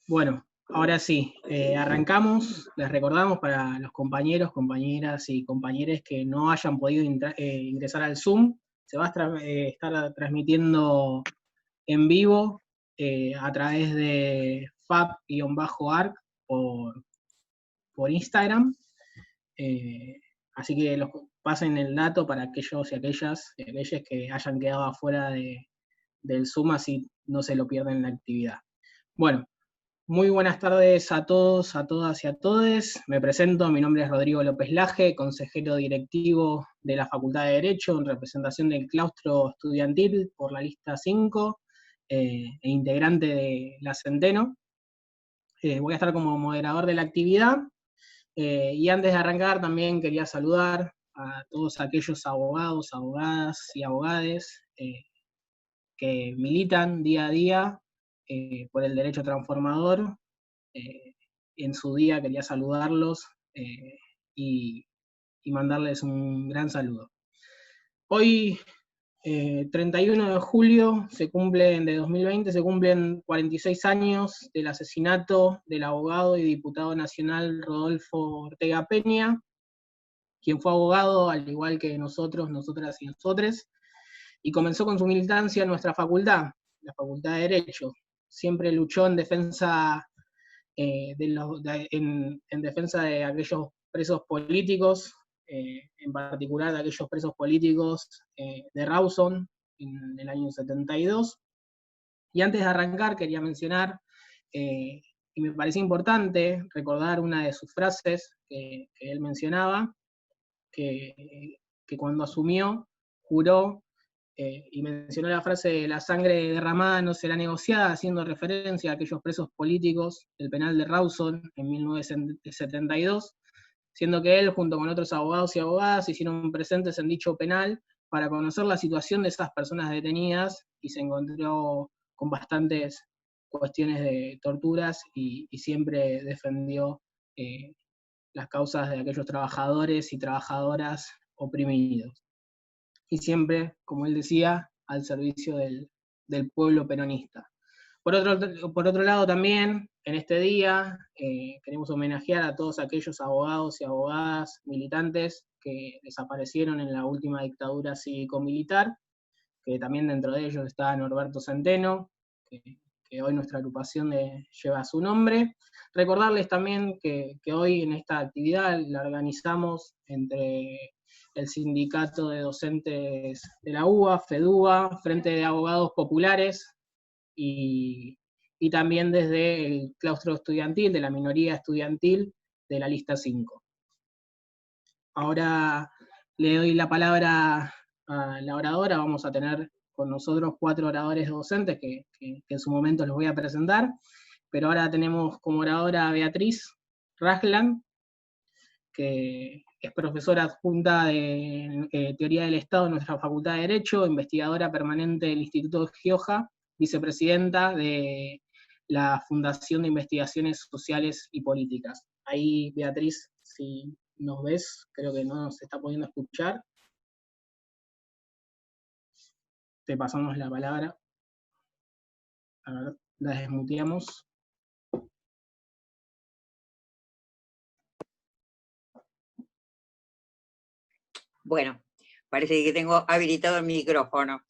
Bueno, ahora sí, arrancamos. Les recordamos para los compañeros, compañeras y compañeros que no hayan podido ingresar al Zoom, se va a estar transmitiendo en vivo a través de fab-arc por Instagram. Así que pasen el dato para aquellos y aquellas que hayan quedado afuera del Zoom, así no se lo pierden en la actividad. Bueno, muy buenas tardes a todos, a todas y a todes. Me presento, mi nombre es Rodrigo López Laje, consejero directivo de la Facultad de Derecho en representación del claustro estudiantil por la lista 5 e integrante de la Centeno. Voy a estar como moderador de la actividad y antes de arrancar también quería saludar a todos aquellos abogados, abogadas y abogades que militan día a día por el derecho transformador. En su día quería saludarlos y, y mandarles un gran saludo. Hoy, 31 de julio de 2020, se cumplen 46 años del asesinato del abogado y diputado nacional Rodolfo Ortega Peña, quien fue abogado al igual que nosotros, nosotras y nosotres, y comenzó con su militancia en nuestra facultad, la Facultad de Derecho. Siempre luchó en defensa en defensa de aquellos presos políticos, en particular de aquellos presos políticos de Rawson en el año 72. Y antes de arrancar quería mencionar, y me parece importante recordar una de sus frases que él mencionaba, que cuando asumió juró y mencionó la frase de la sangre derramada no será negociada, haciendo referencia a aquellos presos políticos del penal de Rawson en 1972, siendo que él, junto con otros abogados y abogadas, se hicieron presentes en dicho penal para conocer la situación de esas personas detenidas y se encontró con bastantes cuestiones de torturas y siempre defendió las causas de aquellos trabajadores y trabajadoras oprimidos. Y siempre, como él decía, al servicio del pueblo peronista. Por otro lado también, en este día, queremos homenajear a todos aquellos abogados y abogadas militantes que desaparecieron en la última dictadura cívico-militar, que también dentro de ellos está Norberto Centeno, que hoy nuestra agrupación lleva su nombre. Recordarles también que hoy en esta actividad la organizamos entre el Sindicato de Docentes de la UBA, FEDUBA, Frente de Abogados Populares, y también desde el claustro estudiantil, de la minoría estudiantil de la lista 5. Ahora le doy la palabra a la oradora. Vamos a tener con nosotros 4 oradores docentes que en su momento los voy a presentar, pero ahora tenemos como oradora a Beatriz Ragland, que es profesora adjunta de Teoría del Estado en nuestra Facultad de Derecho, investigadora permanente del Instituto Gioja, vicepresidenta de la Fundación de Investigaciones Sociales y Políticas. Ahí, Beatriz, si nos ves, creo que no nos está pudiendo escuchar. Te pasamos la palabra. A ver, la desmuteamos. Bueno, parece que tengo habilitado el micrófono.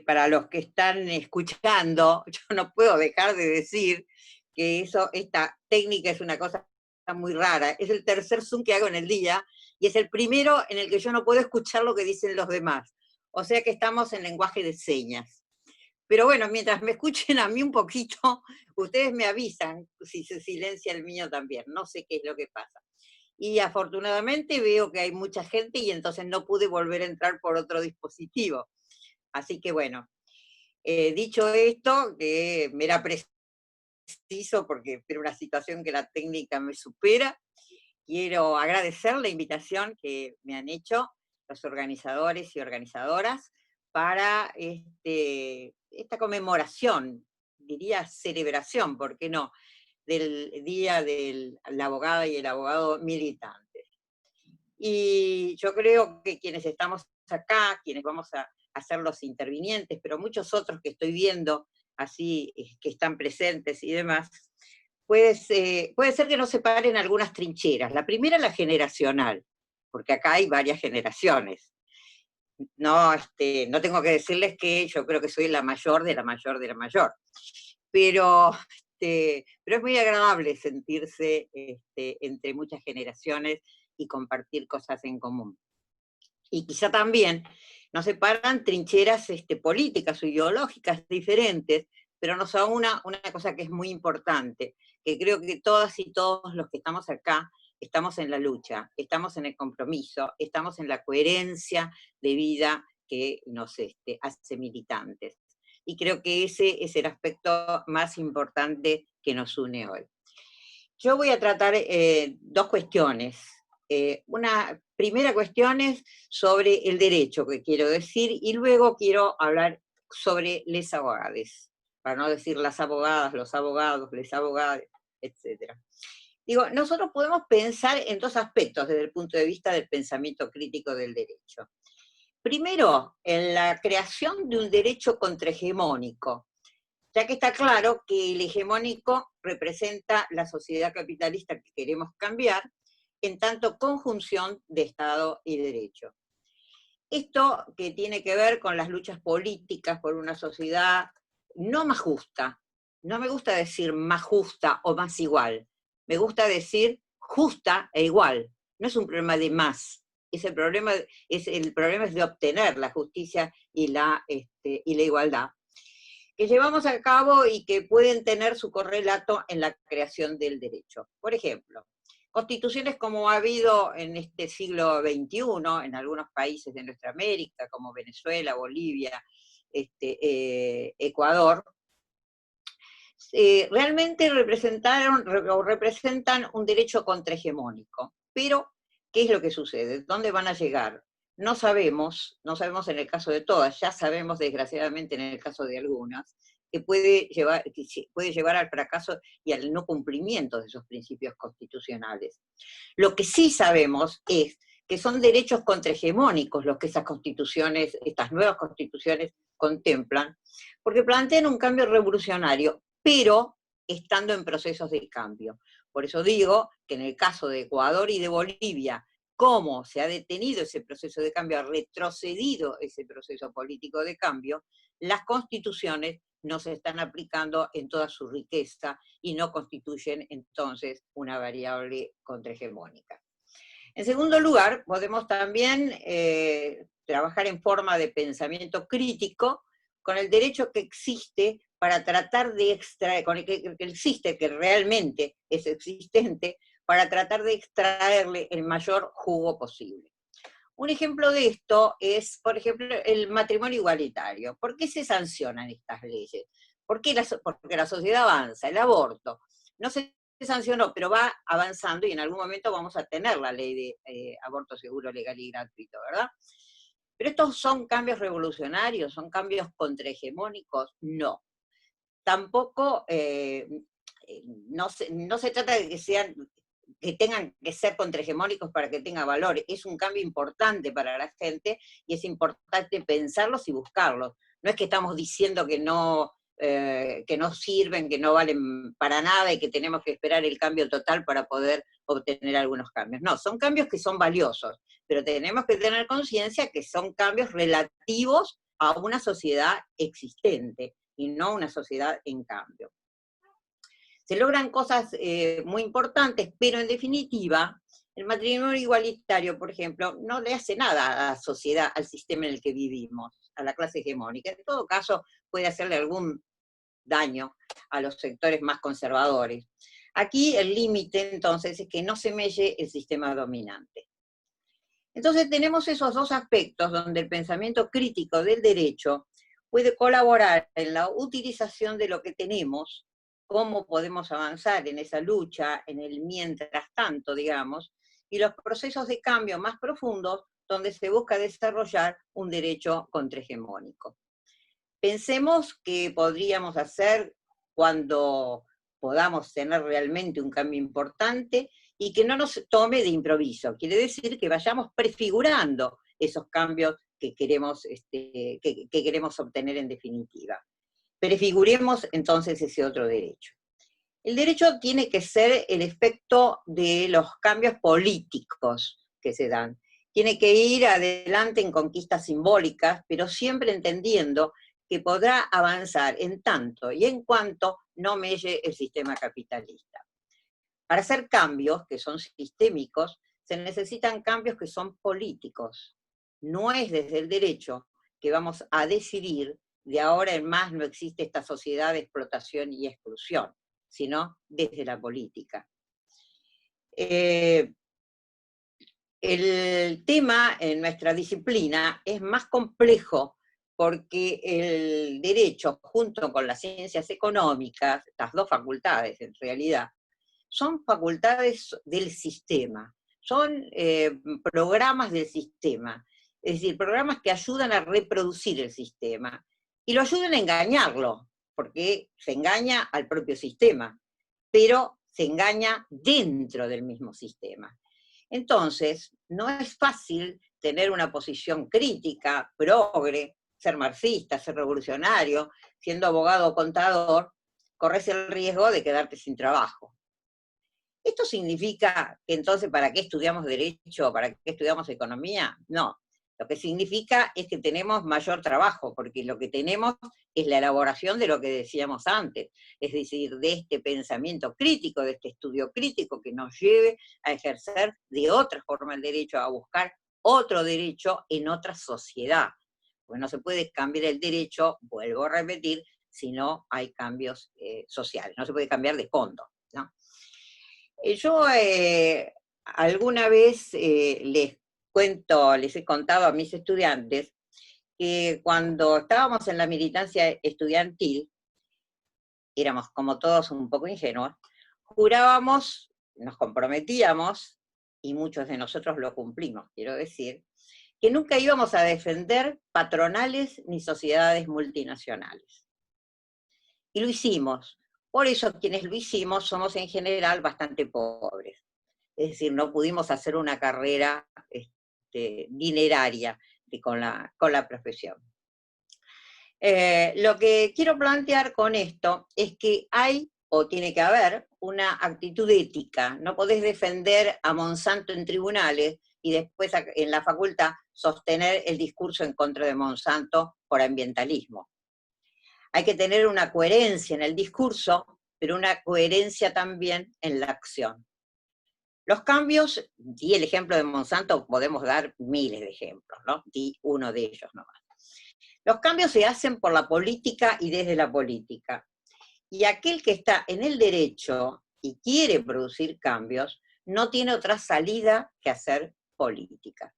Para los que están escuchando, yo no puedo dejar de decir que esta técnica es una cosa muy rara. Es el tercer Zoom que hago en el día y es el primero en el que yo no puedo escuchar lo que dicen los demás. O sea que estamos en lenguaje de señas. Pero bueno, mientras me escuchen a mí un poquito, ustedes me avisan si se silencia el mío también. No sé qué es lo que pasa. Y afortunadamente veo que hay mucha gente y entonces no pude volver a entrar por otro dispositivo. Así que bueno, dicho esto, que me era preciso porque era una situación que la técnica me supera, quiero agradecer la invitación que me han hecho los organizadores y organizadoras para esta conmemoración, diría celebración, ¿por qué no?, del Día de la Abogada y el Abogado Militantes. Y yo creo que quienes estamos acá, quienes vamos a ser los intervinientes, pero muchos otros que estoy viendo así que están presentes y demás, pues puede ser que nos separen algunas trincheras. La primera, la generacional, porque acá hay varias generaciones. No, no tengo que decirles que yo creo que soy la mayor de la mayor de la mayor, pero, pero es muy agradable sentirse entre muchas generaciones y compartir cosas en común. Y quizá también nos separan trincheras políticas o ideológicas diferentes, pero nos aúna una cosa que es muy importante, que creo que todas y todos los que estamos acá estamos en la lucha, estamos en el compromiso, estamos en la coherencia de vida que nos hace militantes. Y creo que ese es el aspecto más importante que nos une hoy. Yo voy a tratar dos cuestiones. Una primera cuestión es sobre el derecho que quiero decir, y luego quiero hablar sobre les abogades, para no decir las abogadas, los abogados, les abogades, etc. Digo, nosotros podemos pensar en dos aspectos desde el punto de vista del pensamiento crítico del derecho. Primero, en la creación de un derecho contrahegemónico, ya que está claro que el hegemónico representa la sociedad capitalista que queremos cambiar, en tanto conjunción de Estado y derecho. Esto que tiene que ver con las luchas políticas por una sociedad no más justa, no me gusta decir más justa o más igual, me gusta decir justa e igual, no es un problema de más, el problema es de obtener la justicia y la igualdad, que llevamos a cabo y que pueden tener su correlato en la creación del derecho. Por ejemplo, constituciones como ha habido en este siglo XXI, en algunos países de nuestra América, como Venezuela, Bolivia, Ecuador, realmente representan un derecho contrahegemónico. Pero, ¿qué es lo que sucede? ¿Dónde van a llegar? No sabemos en el caso de todas, ya sabemos desgraciadamente en el caso de algunas, que puede llevar al fracaso y al no cumplimiento de esos principios constitucionales. Lo que sí sabemos es que son derechos contrahegemónicos los que estas nuevas constituciones contemplan, porque plantean un cambio revolucionario, pero estando en procesos de cambio. Por eso digo que en el caso de Ecuador y de Bolivia, cómo se ha detenido ese proceso de cambio, ha retrocedido ese proceso político de cambio, las constituciones no se están aplicando en toda su riqueza y no constituyen entonces una variable contrahegemónica. En segundo lugar, podemos también trabajar en forma de pensamiento crítico con el derecho que existe para tratar de extraer, con el que existe, que realmente es existente, para tratar de extraerle el mayor jugo posible. Un ejemplo de esto es, por ejemplo, el matrimonio igualitario. ¿Por qué se sancionan estas leyes? Porque la sociedad avanza, el aborto. No se sancionó, pero va avanzando y en algún momento vamos a tener la ley de aborto seguro, legal y gratuito, ¿verdad? ¿Pero estos son cambios revolucionarios? ¿Son cambios contrahegemónicos? No. Tampoco, no se trata de que tengan que ser contrahegemónicos para que tenga valor. Es un cambio importante para la gente y es importante pensarlos y buscarlos. No es que estamos diciendo que no sirven, que no valen para nada y que tenemos que esperar el cambio total para poder obtener algunos cambios. No, son cambios que son valiosos, pero tenemos que tener conciencia que son cambios relativos a una sociedad existente y no una sociedad en cambio. Se logran cosas muy importantes, pero en definitiva, el matrimonio igualitario, por ejemplo, no le hace nada a la sociedad, al sistema en el que vivimos, a la clase hegemónica. En todo caso, puede hacerle algún daño a los sectores más conservadores. Aquí el límite, entonces, es que no se melle el sistema dominante. Entonces tenemos esos dos aspectos donde el pensamiento crítico del derecho puede colaborar en la utilización de lo que tenemos, cómo podemos avanzar en esa lucha, en el mientras tanto, digamos, y los procesos de cambio más profundos donde se busca desarrollar un derecho contrahegemónico. Pensemos qué podríamos hacer cuando podamos tener realmente un cambio importante y que no nos tome de improviso. Quiere decir que vayamos prefigurando esos cambios que queremos obtener en definitiva. Prefiguremos entonces ese otro derecho. El derecho tiene que ser el efecto de los cambios políticos que se dan. Tiene que ir adelante en conquistas simbólicas, pero siempre entendiendo que podrá avanzar en tanto y en cuanto no melle el sistema capitalista. Para hacer cambios que son sistémicos, se necesitan cambios que son políticos. No es desde el derecho que vamos a decidir de ahora en más no existe esta sociedad de explotación y exclusión, sino desde la política. El tema en nuestra disciplina es más complejo porque el derecho, junto con las ciencias económicas, las dos facultades en realidad, son facultades del sistema, son programas del sistema, es decir, programas que ayudan a reproducir el sistema y lo ayudan a engañarlo, porque se engaña al propio sistema, pero se engaña dentro del mismo sistema. Entonces, no es fácil tener una posición crítica, progre, ser marxista, ser revolucionario, siendo abogado o contador, corres el riesgo de quedarte sin trabajo. ¿Esto significa que entonces para qué estudiamos derecho, para qué estudiamos economía? No. Lo que significa es que tenemos mayor trabajo, porque lo que tenemos es la elaboración de lo que decíamos antes, es decir, de este pensamiento crítico, de este estudio crítico que nos lleve a ejercer de otra forma el derecho, a buscar otro derecho en otra sociedad. Porque no se puede cambiar el derecho, vuelvo a repetir, si no hay cambios sociales, no se puede cambiar de fondo, ¿no? Yo alguna vez les he contado a mis estudiantes que cuando estábamos en la militancia estudiantil, éramos como todos un poco ingenuos, jurábamos, nos comprometíamos, y muchos de nosotros lo cumplimos, quiero decir, que nunca íbamos a defender patronales ni sociedades multinacionales. Y lo hicimos. Por eso quienes lo hicimos somos en general bastante pobres. Es decir, no pudimos hacer una carrera dineraria con la profesión. Lo que quiero plantear con esto es que hay, o tiene que haber, una actitud ética. No podés defender a Monsanto en tribunales y después en la facultad sostener el discurso en contra de Monsanto por ambientalismo. Hay que tener una coherencia en el discurso, pero una coherencia también en la acción. Los cambios, di el ejemplo de Monsanto, podemos dar miles de ejemplos, ¿no? Di uno de ellos nomás. Los cambios se hacen por la política y desde la política. Y aquel que está en el derecho y quiere producir cambios, no tiene otra salida que hacer política.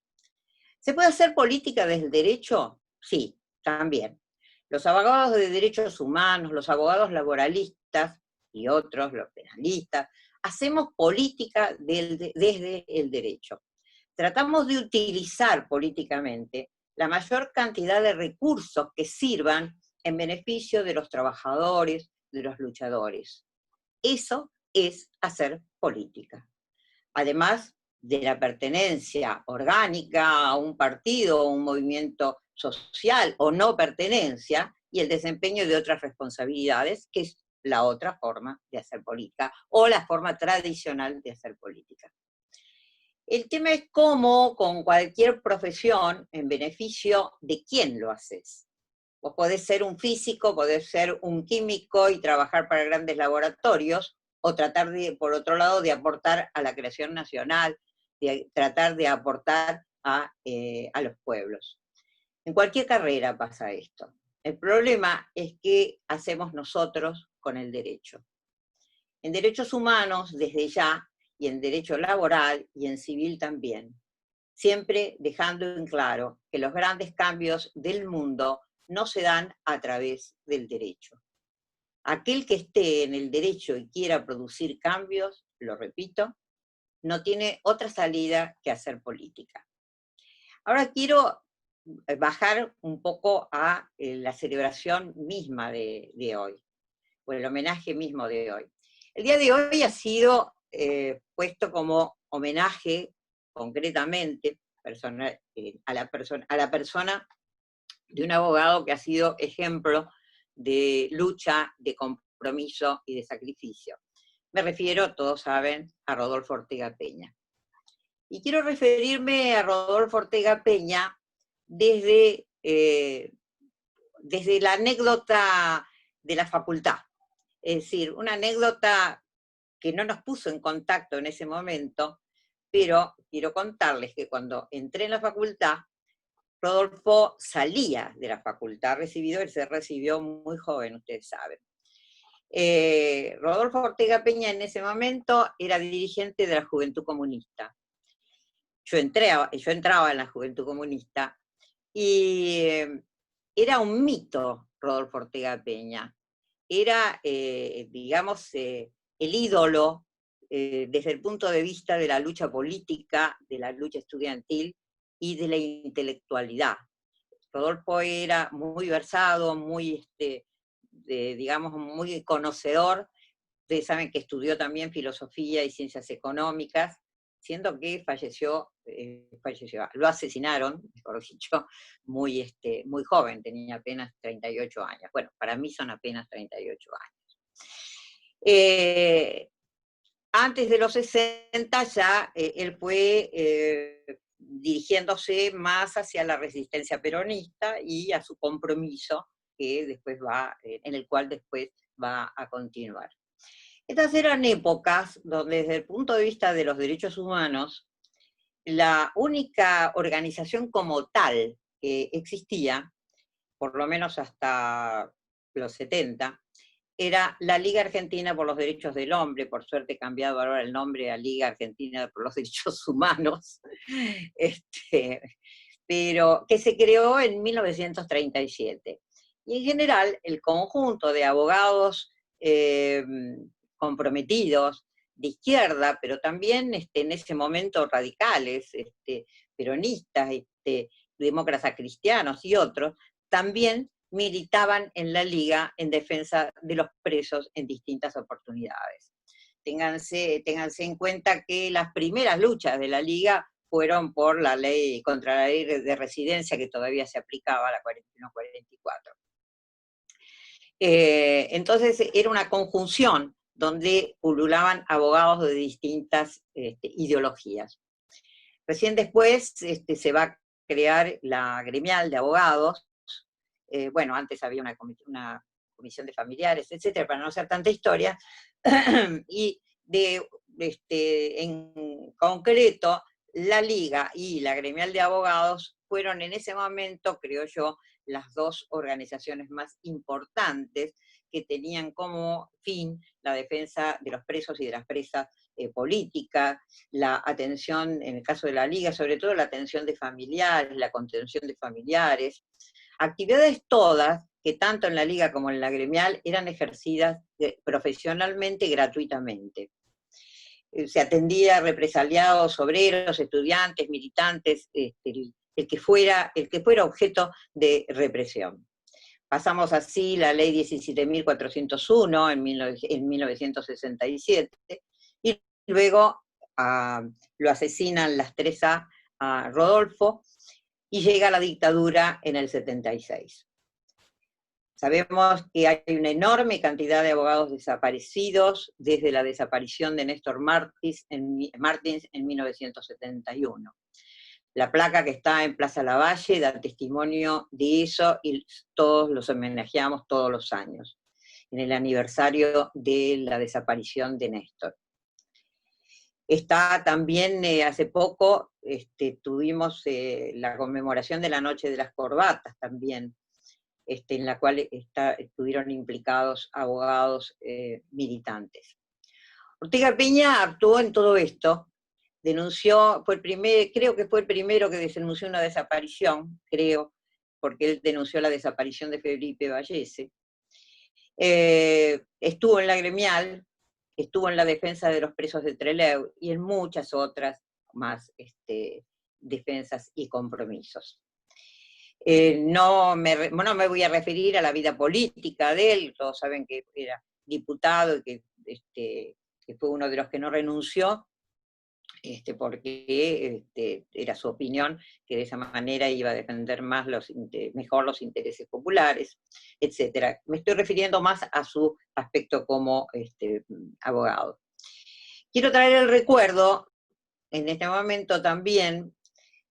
¿Se puede hacer política desde el derecho? Sí, también. Los abogados de derechos humanos, los abogados laboralistas y otros, los penalistas, hacemos política desde el derecho. Tratamos de utilizar políticamente la mayor cantidad de recursos que sirvan en beneficio de los trabajadores, de los luchadores. Eso es hacer política. Además de la pertenencia orgánica a un partido o un movimiento social o no pertenencia, y el desempeño de otras responsabilidades, que es la otra forma de hacer política, o la forma tradicional de hacer política. El tema es cómo, con cualquier profesión, en beneficio de quién lo haces. Vos podés ser un físico, podés ser un químico y trabajar para grandes laboratorios, o tratar, por otro lado, de aportar a la creación nacional, de tratar de aportar a los pueblos. En cualquier carrera pasa esto. El problema es qué hacemos nosotros con el derecho. En derechos humanos, desde ya, y en derecho laboral y en civil también, siempre dejando en claro que los grandes cambios del mundo no se dan a través del derecho. Aquel que esté en el derecho y quiera producir cambios, lo repito, no tiene otra salida que hacer política. Ahora quiero bajar un poco a la celebración misma de hoy, o el homenaje mismo de hoy. El día de hoy ha sido puesto como homenaje, concretamente, a la persona de un abogado que ha sido ejemplo de lucha, de compromiso y de sacrificio. Me refiero, todos saben, a Rodolfo Ortega Peña. Y quiero referirme a Rodolfo Ortega Peña desde la anécdota de la facultad. Es decir, una anécdota que no nos puso en contacto en ese momento, pero quiero contarles que cuando entré en la facultad, Rodolfo salía de la facultad, él se recibió muy joven, ustedes saben. Rodolfo Ortega Peña en ese momento era dirigente de la Juventud Comunista. Yo entraba en la Juventud Comunista y era un mito Rodolfo Ortega Peña. Era, digamos, el ídolo desde el punto de vista de la lucha política, de la lucha estudiantil y de la intelectualidad. Rodolfo era muy versado, muy, digamos, muy conocedor. Ustedes saben que estudió también filosofía y ciencias económicas, siendo que lo asesinaron, mejor dicho, muy joven, tenía apenas 38 años. Bueno, para mí son apenas 38 años. Antes de los 60 ya él fue dirigiéndose más hacia la resistencia peronista y a su compromiso en el cual después va a continuar. Estas eran épocas donde desde el punto de vista de los derechos humanos, la única organización como tal que existía, por lo menos hasta los 70, era la Liga Argentina por los Derechos del Hombre, por suerte cambiado ahora el nombre a Liga Argentina por los Derechos Humanos, pero que se creó en 1937. Y en general el conjunto de abogados comprometidos, de izquierda, pero también en ese momento radicales, peronistas, demócratas cristianos y otros, también militaban en la Liga en defensa de los presos en distintas oportunidades. Ténganse en cuenta que las primeras luchas de la Liga fueron por la ley, contra la ley de residencia que todavía se aplicaba, la 41-44. Entonces era una conjunción donde pululaban abogados de distintas ideologías. Recién después se va a crear la gremial de abogados. Bueno, antes había una comisión de familiares, etcétera, para no hacer tanta historia. Y en concreto, la Liga y la gremial de abogados fueron en ese momento, creo yo, las dos organizaciones más importantes que tenían como fin la defensa de los presos y de las presas políticas, la atención, en el caso de la Liga, sobre todo la atención de familiares, la contención de familiares, actividades todas que tanto en la Liga como en la gremial eran ejercidas profesionalmente gratuitamente. Se atendía a represaliados, obreros, estudiantes, militantes, el que fuera objeto de represión. Pasamos así la ley 17.401 en 1967, y luego lo asesinan las 3A a Rodolfo, y llega la dictadura en el 76. Sabemos que hay una enorme cantidad de abogados desaparecidos desde la desaparición de Néstor Martins en 1971. La placa que está en Plaza Lavalle da testimonio de eso y todos los homenajeamos todos los años, en el aniversario de la desaparición de Néstor. Está también, hace poco, tuvimos la conmemoración de la Noche de las Corbatas también, en la cual estuvieron implicados abogados militantes. Ortega Peña actuó en todo esto, denunció, creo que fue el primero que denunció una desaparición, porque él denunció la desaparición de Felipe Vallese. Estuvo en la gremial, estuvo en la defensa de los presos de Trelew y en muchas otras más defensas y compromisos. No me voy a referir a la vida política de él, todos saben que era diputado y que fue uno de los que no renunció, porque era su opinión que de esa manera iba a defender mejor los intereses populares, etc. Me estoy refiriendo más a su aspecto como abogado. Quiero traer el recuerdo, en este momento también,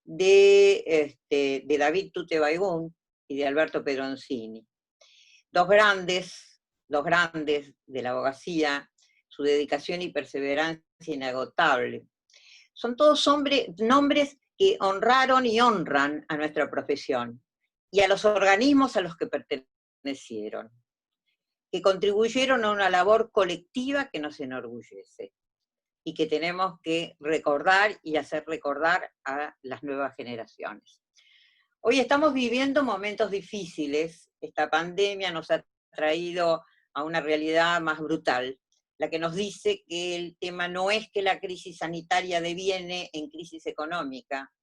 de David Tutte-Baigón y de Alberto Pedroncini. Dos grandes de la abogacía, su dedicación y perseverancia inagotable. Son todos nombres que honraron y honran a nuestra profesión y a los organismos a los que pertenecieron, que contribuyeron a una labor colectiva que nos enorgullece y que tenemos que recordar y hacer recordar a las nuevas generaciones. Hoy estamos viviendo momentos difíciles. Esta pandemia nos ha traído a una realidad más brutal, la que nos dice que el tema no es que la crisis sanitaria deviene en crisis económica,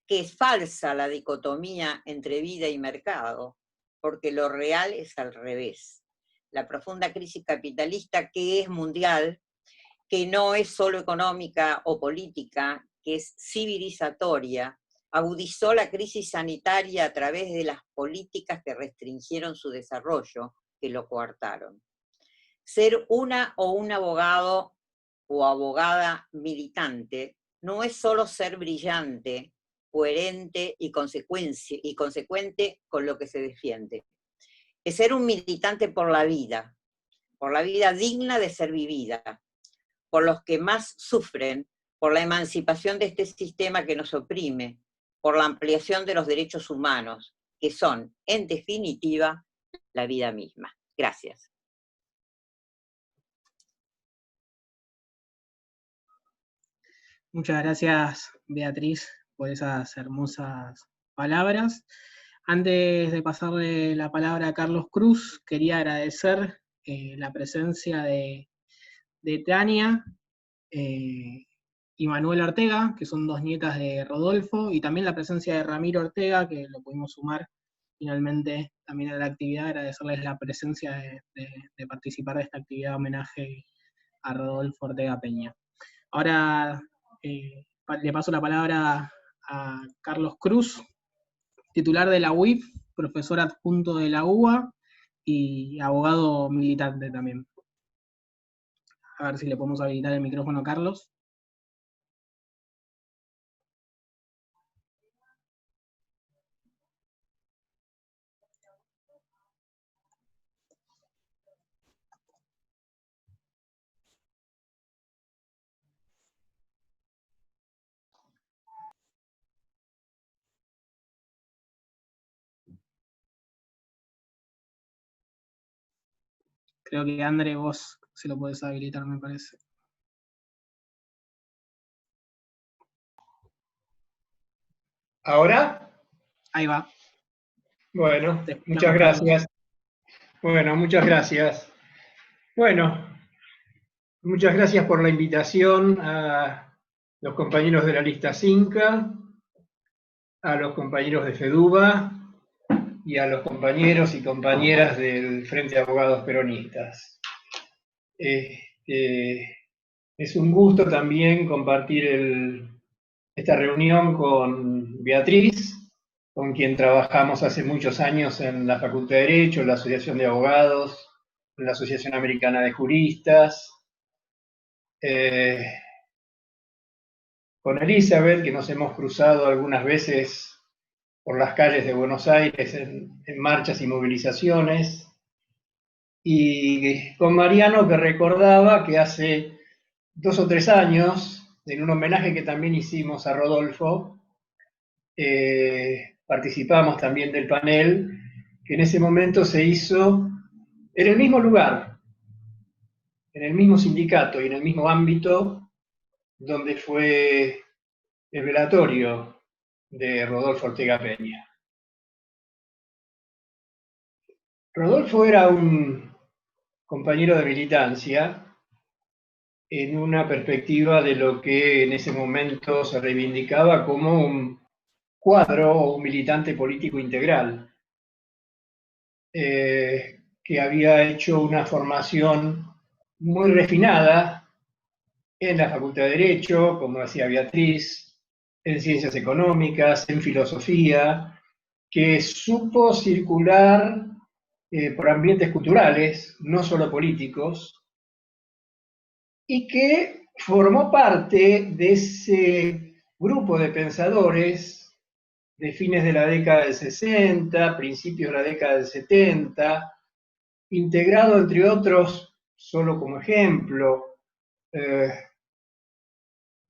que es falsa la dicotomía entre vida y mercado, porque lo real es al revés. La profunda crisis capitalista, que es mundial, que no es solo económica o política, que es civilizatoria, agudizó la crisis sanitaria a través de las políticas que restringieron su desarrollo, que lo coartaron. Ser una o un abogado o abogada militante no es solo ser brillante, coherente y consecuente con lo que se defiende. Es ser un militante por la vida digna de ser vivida, por los que más sufren, por la emancipación de este sistema que nos oprime, por la ampliación de los derechos humanos, que son, en definitiva, la vida misma. Gracias. Muchas gracias, Beatriz, por esas hermosas palabras. Antes de pasarle la palabra a Carlos Cruz, quería agradecer la presencia de Tania y Manuela Ortega, que son dos nietas de Rodolfo, y también la presencia de Ramiro Ortega, que lo pudimos sumar finalmente también a la actividad, agradecerles la presencia de participar de esta actividad de homenaje a Rodolfo Ortega Peña. Ahora le paso la palabra a Carlos Cruz, titular de la UIF, profesor adjunto de la UBA y abogado militante también. A ver si le podemos habilitar el micrófono a Carlos. Creo que André, vos se lo podés habilitar, me parece. ¿Ahora? Ahí va. Bueno, muchas gracias. Bueno, muchas gracias. Bueno, muchas gracias por la invitación a los compañeros de la lista CINCA, a los compañeros de FEDUBA y a los compañeros y compañeras del Frente de Abogados Peronistas. Es un gusto también compartir esta reunión con Beatriz, con quien trabajamos hace muchos años en la Facultad de Derecho, en la Asociación de Abogados, en la Asociación Americana de Juristas, con Elizabeth, que nos hemos cruzado algunas veces por las calles de Buenos Aires en marchas y movilizaciones, y con Mariano, que recordaba que hace 2 o 3 años, en un homenaje que también hicimos a Rodolfo, participamos también del panel, que en ese momento se hizo en el mismo lugar, en el mismo sindicato y en el mismo ámbito donde fue el velatorio de Rodolfo Ortega Peña. Rodolfo era un compañero de militancia en una perspectiva de lo que en ese momento se reivindicaba como un cuadro o un militante político integral, que había hecho una formación muy refinada en la Facultad de Derecho, como decía Beatriz, en Ciencias Económicas, en Filosofía, que supo circular por ambientes culturales, no solo políticos, y que formó parte de ese grupo de pensadores de fines de la década del 60, principios de la década del 70, integrado, entre otros, solo como ejemplo,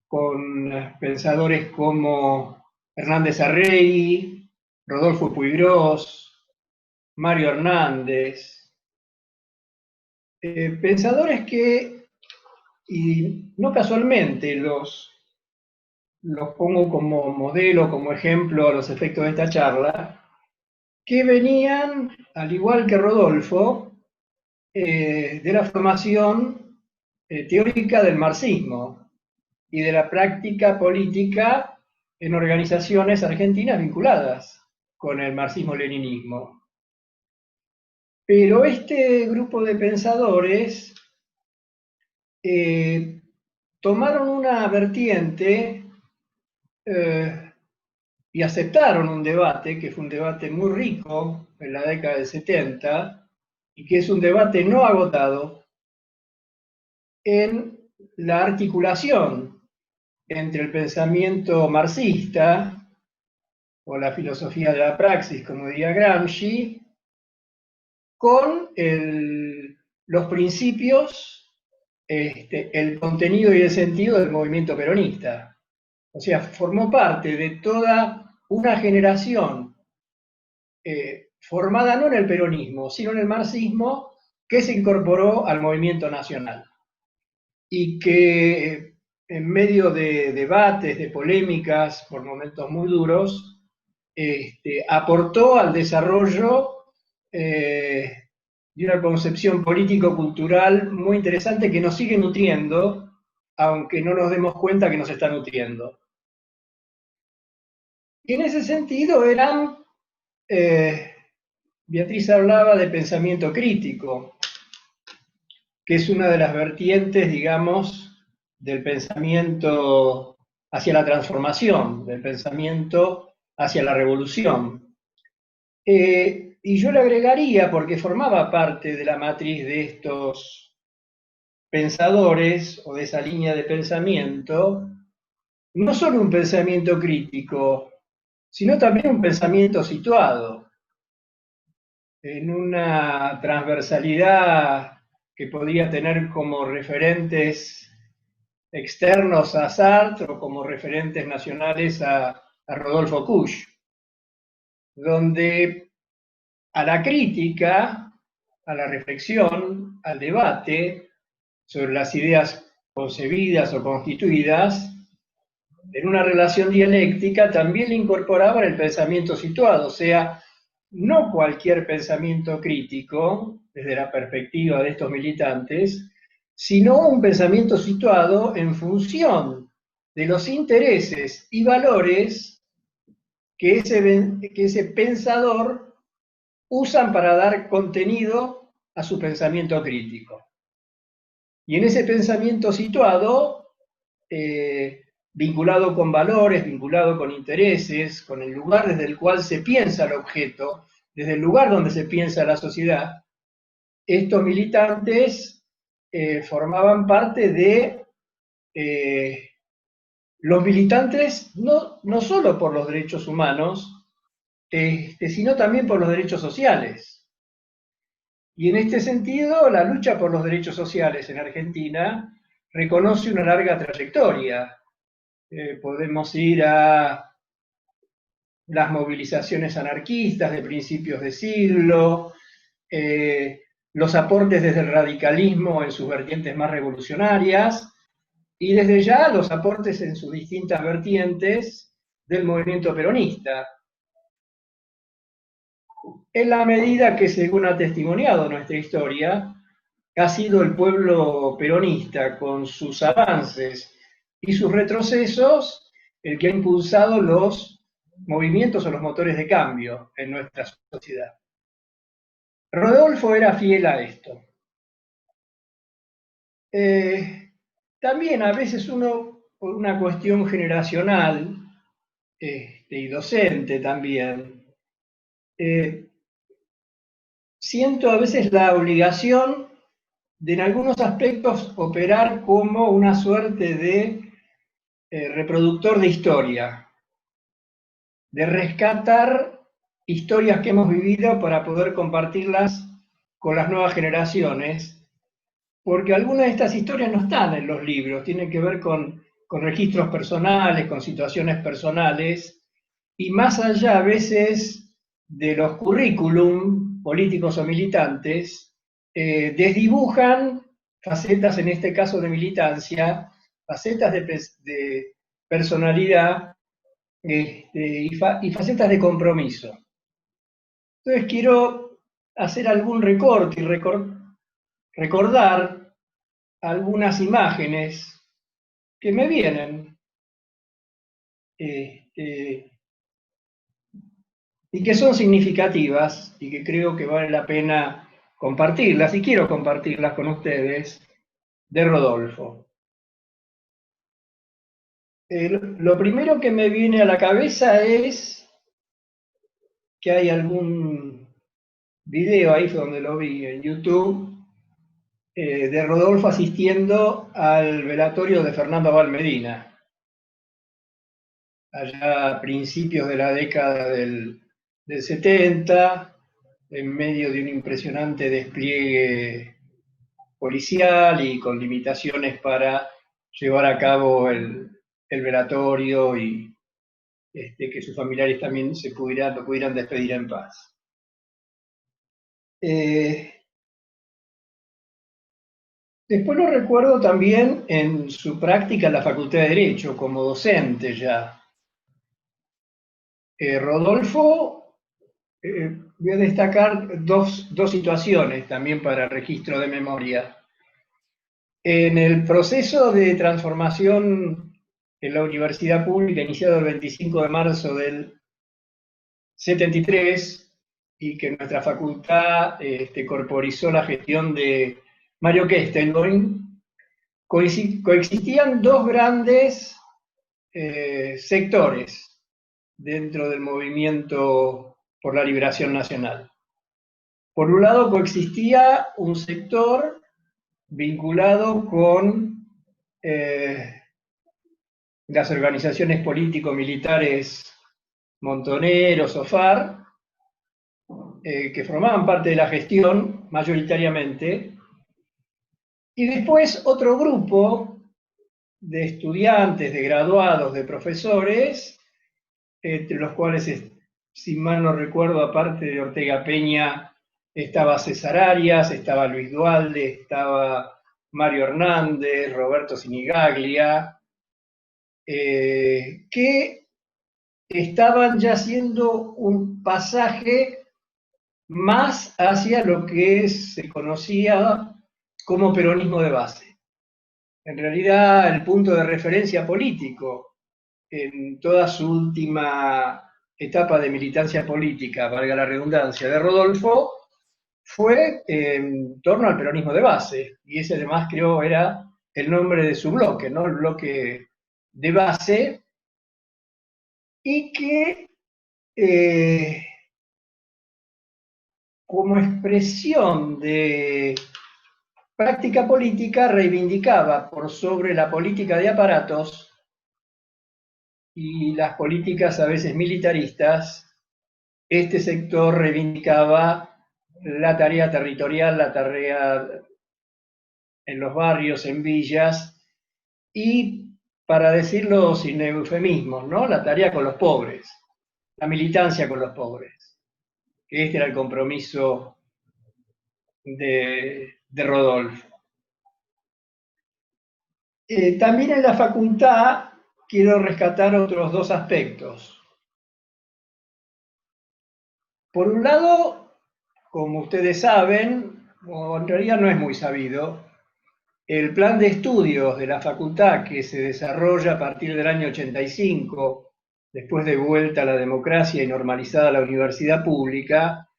con pensadores como Hernández Arregui, Rodolfo Puigros, Mario Hernández, pensadores que, y no casualmente los pongo como modelo, como ejemplo a los efectos de esta charla, que venían, al igual que Rodolfo, de la formación teórica del marxismo y de la práctica política en organizaciones argentinas vinculadas con el marxismo-leninismo. Pero este grupo de pensadores tomaron una vertiente y aceptaron un debate, que fue un debate muy rico en la década del 70, y que es un debate no agotado, en la articulación entre el pensamiento marxista, o la filosofía de la praxis, como diría Gramsci, con los principios, el contenido y el sentido del movimiento peronista. O sea, formó parte de toda una generación formada no en el peronismo, sino en el marxismo, que se incorporó al movimiento nacional. Y que en medio de debates, de polémicas, por momentos muy duros, aportó al desarrollo de una concepción político-cultural muy interesante que nos sigue nutriendo, aunque no nos demos cuenta que nos está nutriendo. Y en ese sentido eran, Beatriz hablaba de pensamiento crítico, que es una de las vertientes, digamos, del pensamiento hacia la transformación, del pensamiento hacia la revolución. Y yo le agregaría, porque formaba parte de la matriz de estos pensadores o de esa línea de pensamiento, no solo un pensamiento crítico, sino también un pensamiento situado en una transversalidad que podría tener como referentes externos a Sartre o como referentes nacionales a Rodolfo Kusch, donde a la crítica, a la reflexión, al debate sobre las ideas concebidas o constituidas, en una relación dialéctica también le incorporaban el pensamiento situado, o sea, no cualquier pensamiento crítico, desde la perspectiva de estos militantes, sino un pensamiento situado en función de los intereses y valores que ese pensador usan para dar contenido a su pensamiento crítico. Y en ese pensamiento situado, vinculado con valores, vinculado con intereses, con el lugar desde el cual se piensa el objeto, desde el lugar donde se piensa la sociedad, estos militantes formaban parte de los militantes no solo por los derechos humanos, sino también por los derechos sociales. Y en este sentido, la lucha por los derechos sociales en Argentina reconoce una larga trayectoria. Podemos ir a las movilizaciones anarquistas de principios de siglo, los aportes desde el radicalismo en sus vertientes más revolucionarias, y desde ya los aportes en sus distintas vertientes del movimiento peronista. En la medida que, según ha testimoniado nuestra historia, ha sido el pueblo peronista, con sus avances y sus retrocesos, el que ha impulsado los movimientos o los motores de cambio en nuestra sociedad. Rodolfo era fiel a esto. también a veces uno, por una cuestión generacional y docente también, siento a veces la obligación de en algunos aspectos operar como una suerte de reproductor de historia, de rescatar historias que hemos vivido para poder compartirlas con las nuevas generaciones, porque algunas de estas historias no están en los libros, tienen que ver con registros personales, con situaciones personales, y más allá a veces de los currículum políticos o militantes, desdibujan facetas, en este caso de militancia, facetas de personalidad y facetas de compromiso. Entonces quiero hacer algún recorte y recordar algunas imágenes que me vienen y que son significativas y que creo que vale la pena compartirlas, y quiero compartirlas con ustedes, de Rodolfo. Lo primero que me viene a la cabeza es que hay algún video, ahí fue donde lo vi, en YouTube, de Rodolfo asistiendo al velatorio de Fernando Abal Medina, allá a principios de la década del 70, en medio de un impresionante despliegue policial y con limitaciones para llevar a cabo el velatorio y que sus familiares también lo pudieran despedir en paz. Después lo recuerdo también en su práctica en la Facultad de Derecho, como docente ya. Rodolfo, voy a destacar dos situaciones también para registro de memoria. En el proceso de transformación en la universidad pública, iniciado el 25 de marzo del 73, y que nuestra facultad corporizó la gestión de Mario Kestenboim, coexistían dos grandes sectores dentro del movimiento por la liberación nacional. Por un lado, coexistía un sector vinculado con las organizaciones político-militares Montoneros o FARC, que formaban parte de la gestión mayoritariamente, y después otro grupo de estudiantes, de graduados, de profesores, entre los cuales, si mal no recuerdo, aparte de Ortega Peña, estaba César Arias, estaba Luis Duhalde, estaba Mario Hernández, Roberto Sinigaglia, que estaban ya haciendo un pasaje más hacia lo que se conocía como peronismo de base. En realidad, el punto de referencia político en toda su última etapa de militancia política, valga la redundancia, de Rodolfo, fue en torno al peronismo de base, y ese además creo era el nombre de su bloque, ¿no? El bloque de base, y que como expresión de práctica política reivindicaba por sobre la política de aparatos y las políticas a veces militaristas, este sector reivindicaba la tarea territorial, la tarea en los barrios, en villas, y, para decirlo sin eufemismos, ¿no?, la tarea con los pobres, la militancia con los pobres, que este era el compromiso de Rodolfo. También en la facultad quiero rescatar otros dos aspectos. Por un lado, como ustedes saben, o en realidad no es muy sabido, el plan de estudios de la facultad, que se desarrolla a partir del año 85, después de vuelta a la democracia y normalizada la universidad pública,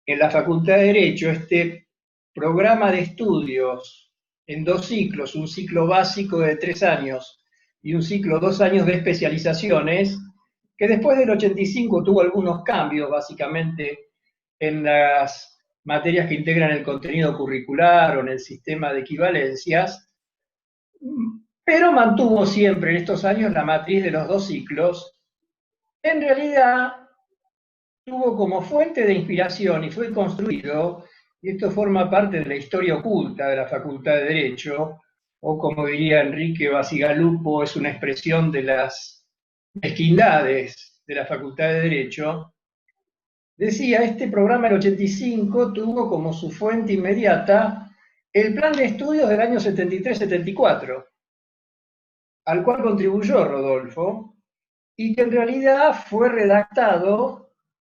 en la Facultad de Derecho, este programa de estudios en 2 ciclos, un ciclo básico de 3 años y un ciclo 2 años de especializaciones, que después del 85 tuvo algunos cambios, básicamente en las materias que integran el contenido curricular o en el sistema de equivalencias, pero mantuvo siempre en estos años la matriz de los 2 ciclos. En realidad, tuvo como fuente de inspiración y fue construido, y esto forma parte de la historia oculta de la Facultad de Derecho, o como diría Enrique Bacigalupo, es una expresión de las mezquindades de la Facultad de Derecho. Decía, este programa del 85 tuvo como su fuente inmediata el plan de estudios del año 73-74, al cual contribuyó Rodolfo, y que en realidad fue redactado,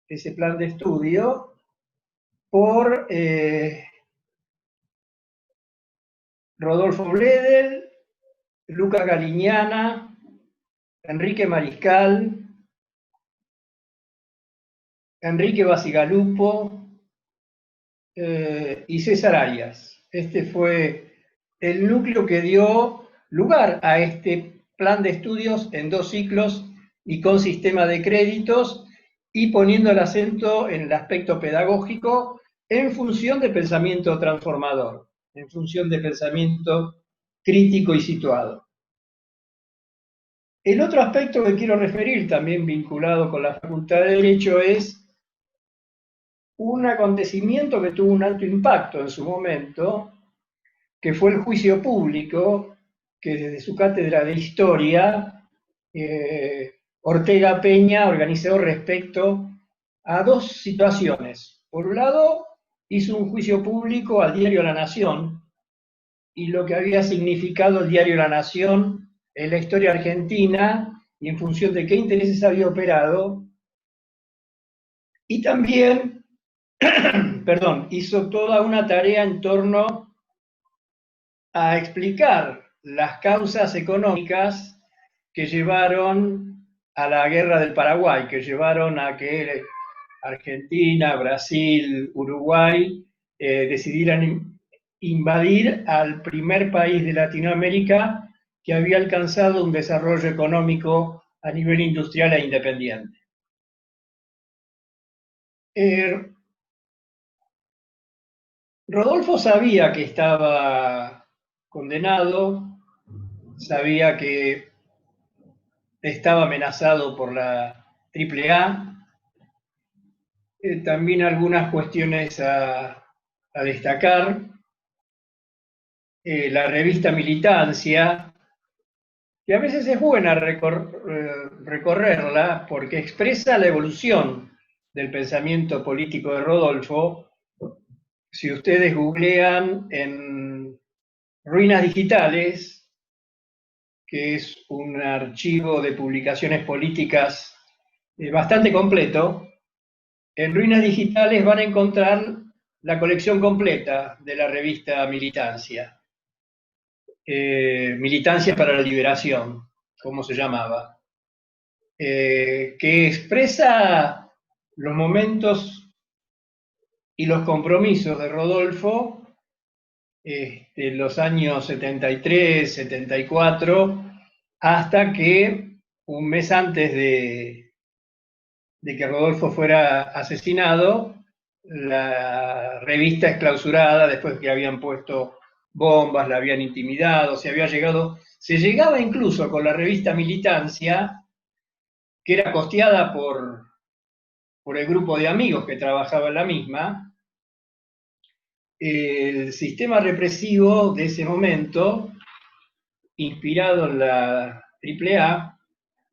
ese plan de estudio, por Rodolfo Bledel, Luca Galignana, Enrique Mariscal, Enrique Bacigalupo y César Arias. Este fue el núcleo que dio lugar a este plan de estudios en 2 ciclos y con sistema de créditos, y poniendo el acento en el aspecto pedagógico en función de pensamiento transformador, en función de pensamiento crítico y situado. El otro aspecto que quiero referir, también vinculado con la Facultad de Derecho, es un acontecimiento que tuvo un alto impacto en su momento, que fue el juicio público que desde su cátedra de Historia Ortega Peña organizó respecto a 2 situaciones. Por un lado, hizo un juicio público al diario La Nación y lo que había significado el diario La Nación en la historia argentina y en función de qué intereses había operado. Y también, perdón, hizo toda una tarea en torno a explicar las causas económicas que llevaron a la guerra del Paraguay, que llevaron a que Argentina, Brasil, Uruguay decidieran invadir al primer país de Latinoamérica que había alcanzado un desarrollo económico a nivel industrial e independiente. Rodolfo sabía que estaba condenado, sabía que estaba amenazado por la AAA. También algunas cuestiones a destacar. La revista Militancia, que a veces es buena recorrerla porque expresa la evolución del pensamiento político de Rodolfo. Si ustedes googlean en Ruinas Digitales, que es un archivo de publicaciones políticas bastante completo, en Ruinas Digitales van a encontrar la colección completa de la revista Militancia. Militancia para la Liberación, como se llamaba, que expresa los momentos y los compromisos de Rodolfo en los años 73, 74, hasta que un mes antes de que Rodolfo fuera asesinado, la revista es clausurada después que habían puesto bombas, la habían intimidado, se llegaba incluso con la revista Militancia, que era costeada por el grupo de amigos que trabajaba en la misma. El sistema represivo de ese momento, inspirado en la AAA,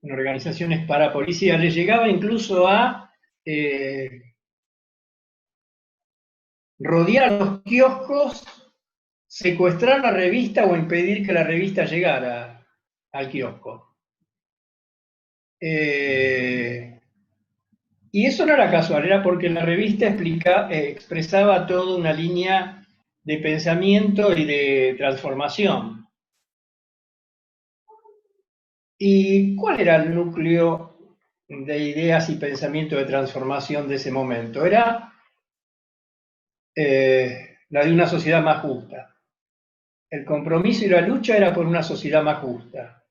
en organizaciones parapoliciales, llegaba incluso a rodear los kioscos, secuestrar la revista o impedir que la revista llegara al kiosco. Y eso no era casual, era porque la revista expresaba toda una línea de pensamiento y de transformación. ¿Y cuál era el núcleo de ideas y pensamiento de transformación de ese momento? Era la de una sociedad más justa. el compromiso y la lucha era por una sociedad más justa.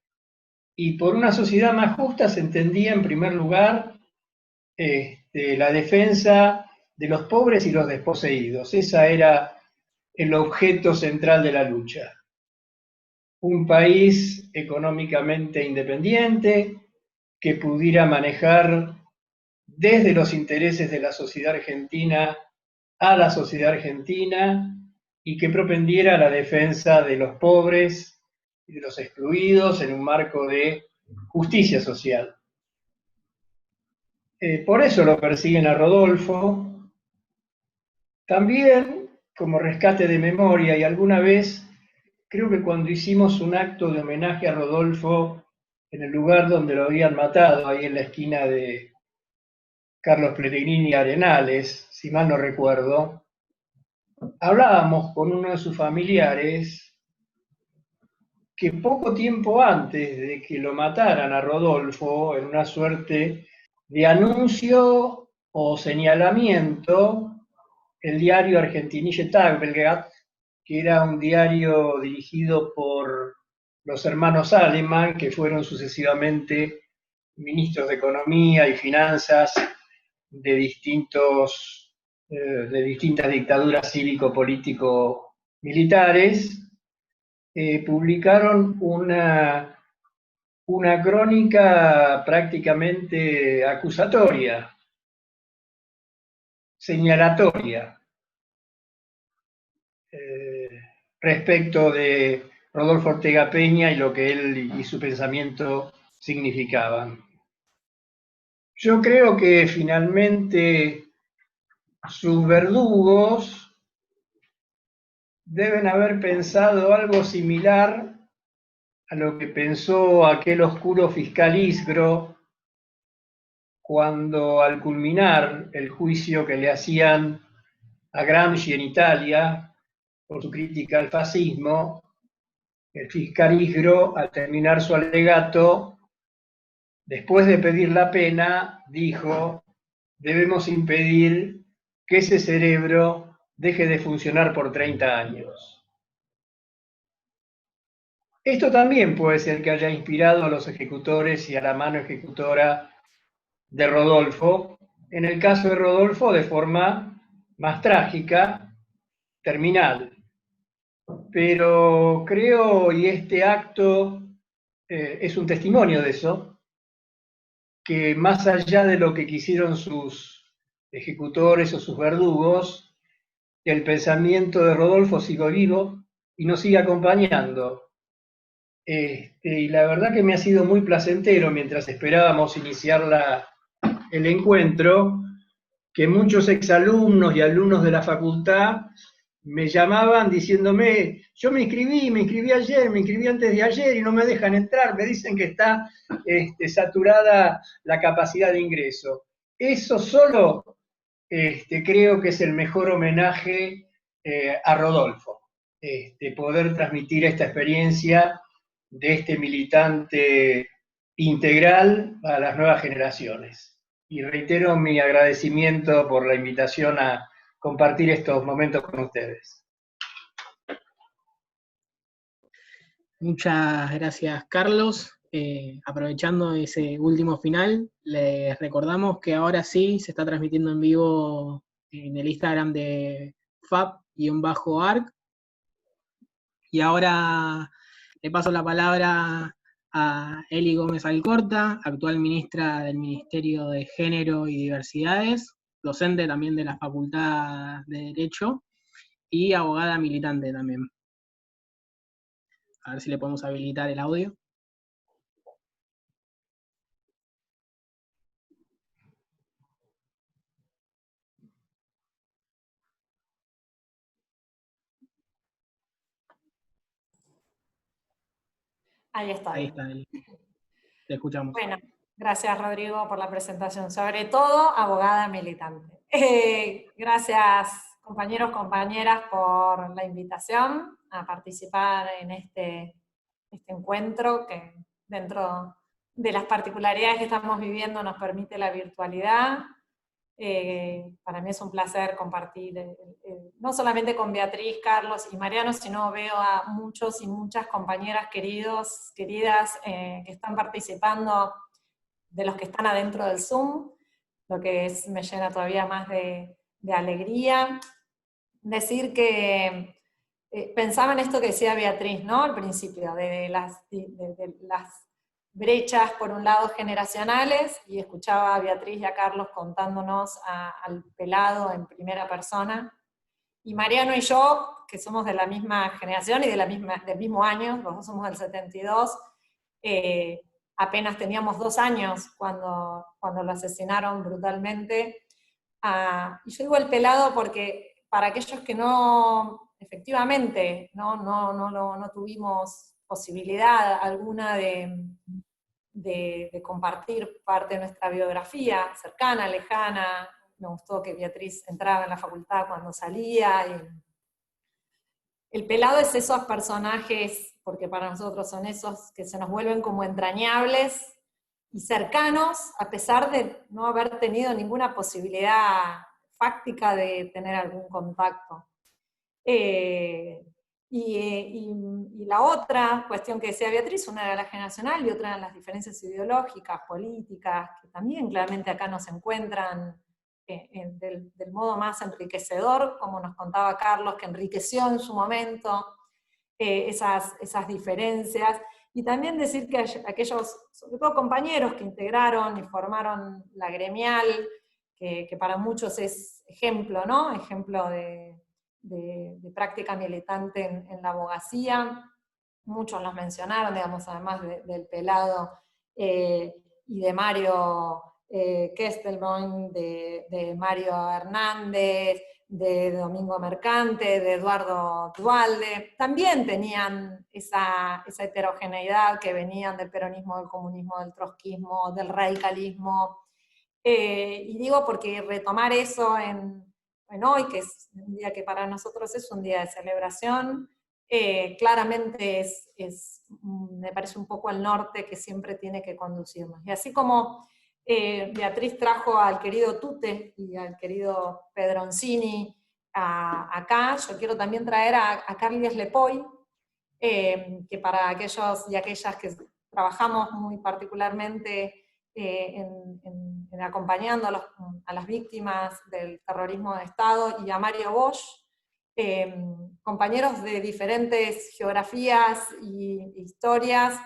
Y por una sociedad más justa se entendía, en primer lugar, la defensa de los pobres y los desposeídos. Ese era el objeto central de la lucha. Un país económicamente independiente que pudiera manejar desde los intereses de la sociedad argentina a la sociedad argentina y que propendiera a la defensa de los pobres y de los excluidos en un marco de justicia social. Por eso lo persiguen a Rodolfo. También, como rescate de memoria, y alguna vez, creo que cuando hicimos un acto de homenaje a Rodolfo en el lugar donde lo habían matado, ahí en la esquina de Carlos Pellegrini y Arenales, si mal no recuerdo, hablábamos con uno de sus familiares que poco tiempo antes de que lo mataran a Rodolfo, en una suerte de anuncio o señalamiento, el diario Argentinische Tageblatt, que era un diario dirigido por los hermanos Alemán, que fueron sucesivamente ministros de Economía y Finanzas de distintas dictaduras cívico-político-militares, publicaron una crónica prácticamente acusatoria, señalatoria, respecto de Rodolfo Ortega Peña y lo que él y su pensamiento significaban. Yo creo que finalmente sus verdugos deben haber pensado algo similar a lo que pensó aquel oscuro fiscal Isgro cuando, al culminar el juicio que le hacían a Gramsci en Italia por su crítica al fascismo, el fiscal Isgro, al terminar su alegato, después de pedir la pena, dijo: debemos impedir que ese cerebro deje de funcionar por 30 años. Esto también puede ser que haya inspirado a los ejecutores y a la mano ejecutora de Rodolfo, en el caso de Rodolfo de forma más trágica, terminal. Pero creo, y este acto es un testimonio de eso, que más allá de lo que quisieron sus ejecutores o sus verdugos, el pensamiento de Rodolfo sigue vivo y nos sigue acompañando. Y la verdad que me ha sido muy placentero, mientras esperábamos iniciar el encuentro, que muchos exalumnos y alumnos de la facultad me llamaban diciéndome: yo me inscribí ayer, me inscribí antes de ayer y no me dejan entrar, me dicen que está saturada la capacidad de ingreso. Eso solo creo que es el mejor homenaje a Rodolfo, poder transmitir esta experiencia de este militante integral a las nuevas generaciones. Y reitero mi agradecimiento por la invitación a compartir estos momentos con ustedes. Muchas gracias, Carlos. Aprovechando ese último final, les recordamos que ahora sí se está transmitiendo en vivo en el Instagram de fab_arc. Y ahora le paso la palabra a Eli Gómez Alcorta, actual ministra del Ministerio de Género y Diversidades, docente también de la Facultad de Derecho y abogada militante también. A ver si le podemos habilitar el audio. Ahí está. Ahí está, te escuchamos. Bueno, gracias Rodrigo por la presentación, sobre todo abogada militante. Gracias compañeros, compañeras por la invitación a participar en este encuentro que dentro de las particularidades que estamos viviendo nos permite la virtualidad. Para mí es un placer compartir, no solamente con Beatriz, Carlos y Mariano, sino veo a muchos y muchas compañeras queridas que están participando, de los que están adentro del Zoom, lo que me llena todavía más de alegría. Decir que pensaba en esto que decía Beatriz, ¿no? Al principio, de las brechas, por un lado, generacionales, y escuchaba a Beatriz y a Carlos contándonos al pelado en primera persona. Y Mariano y yo, que somos de la misma generación y del mismo año, los dos somos del 72, apenas teníamos 2 años cuando lo asesinaron brutalmente. Y yo digo el pelado porque para aquellos que no, efectivamente, no tuvimos posibilidad alguna de compartir parte de nuestra biografía, cercana, lejana. Me gustó que Beatriz entraba en la facultad cuando salía. El pelado es esos personajes, porque para nosotros son esos que se nos vuelven como entrañables y cercanos, a pesar de no haber tenido ninguna posibilidad fáctica de tener algún contacto. Y la otra cuestión que decía Beatriz, una era la generacional y otra eran las diferencias ideológicas, políticas, que también claramente acá nos encuentran del modo más enriquecedor, como nos contaba Carlos, que enriqueció en su momento esas diferencias. Y también decir que aquellos, sobre todo compañeros que integraron y formaron la gremial, que para muchos es ejemplo, ¿no? Ejemplo de práctica militante en la abogacía. Muchos los mencionaron, digamos, además del pelado y de Mario Kestelboim, de Mario Hernández, de Domingo Mercante, de Eduardo Duhalde, también tenían esa heterogeneidad que venían del peronismo, del comunismo, del trotskismo, del radicalismo. Y digo porque retomar eso en hoy, que es un día que para nosotros es un día de celebración, claramente me parece un poco el norte que siempre tiene que conducirnos. Y así como Beatriz trajo al querido Tute y al querido Pedroncini acá, yo quiero también traer a Carles Lepoy, que para aquellos y aquellas que trabajamos muy particularmente en acompañando a las víctimas del terrorismo de Estado, y a Mario Bosch, compañeros de diferentes geografías e historias,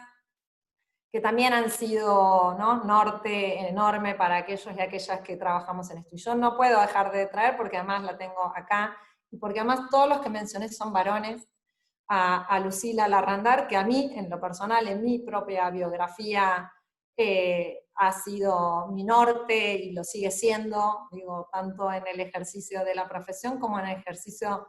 que también han sido, ¿no?, norte enorme para aquellos y aquellas que trabajamos en esto. Y yo no puedo dejar de traer, porque además la tengo acá, y porque además todos los que mencioné son varones, a Lucila Larrandar, que a mí, en lo personal, en mi propia biografía, ha sido mi norte y lo sigue siendo, digo, tanto en el ejercicio de la profesión como en el ejercicio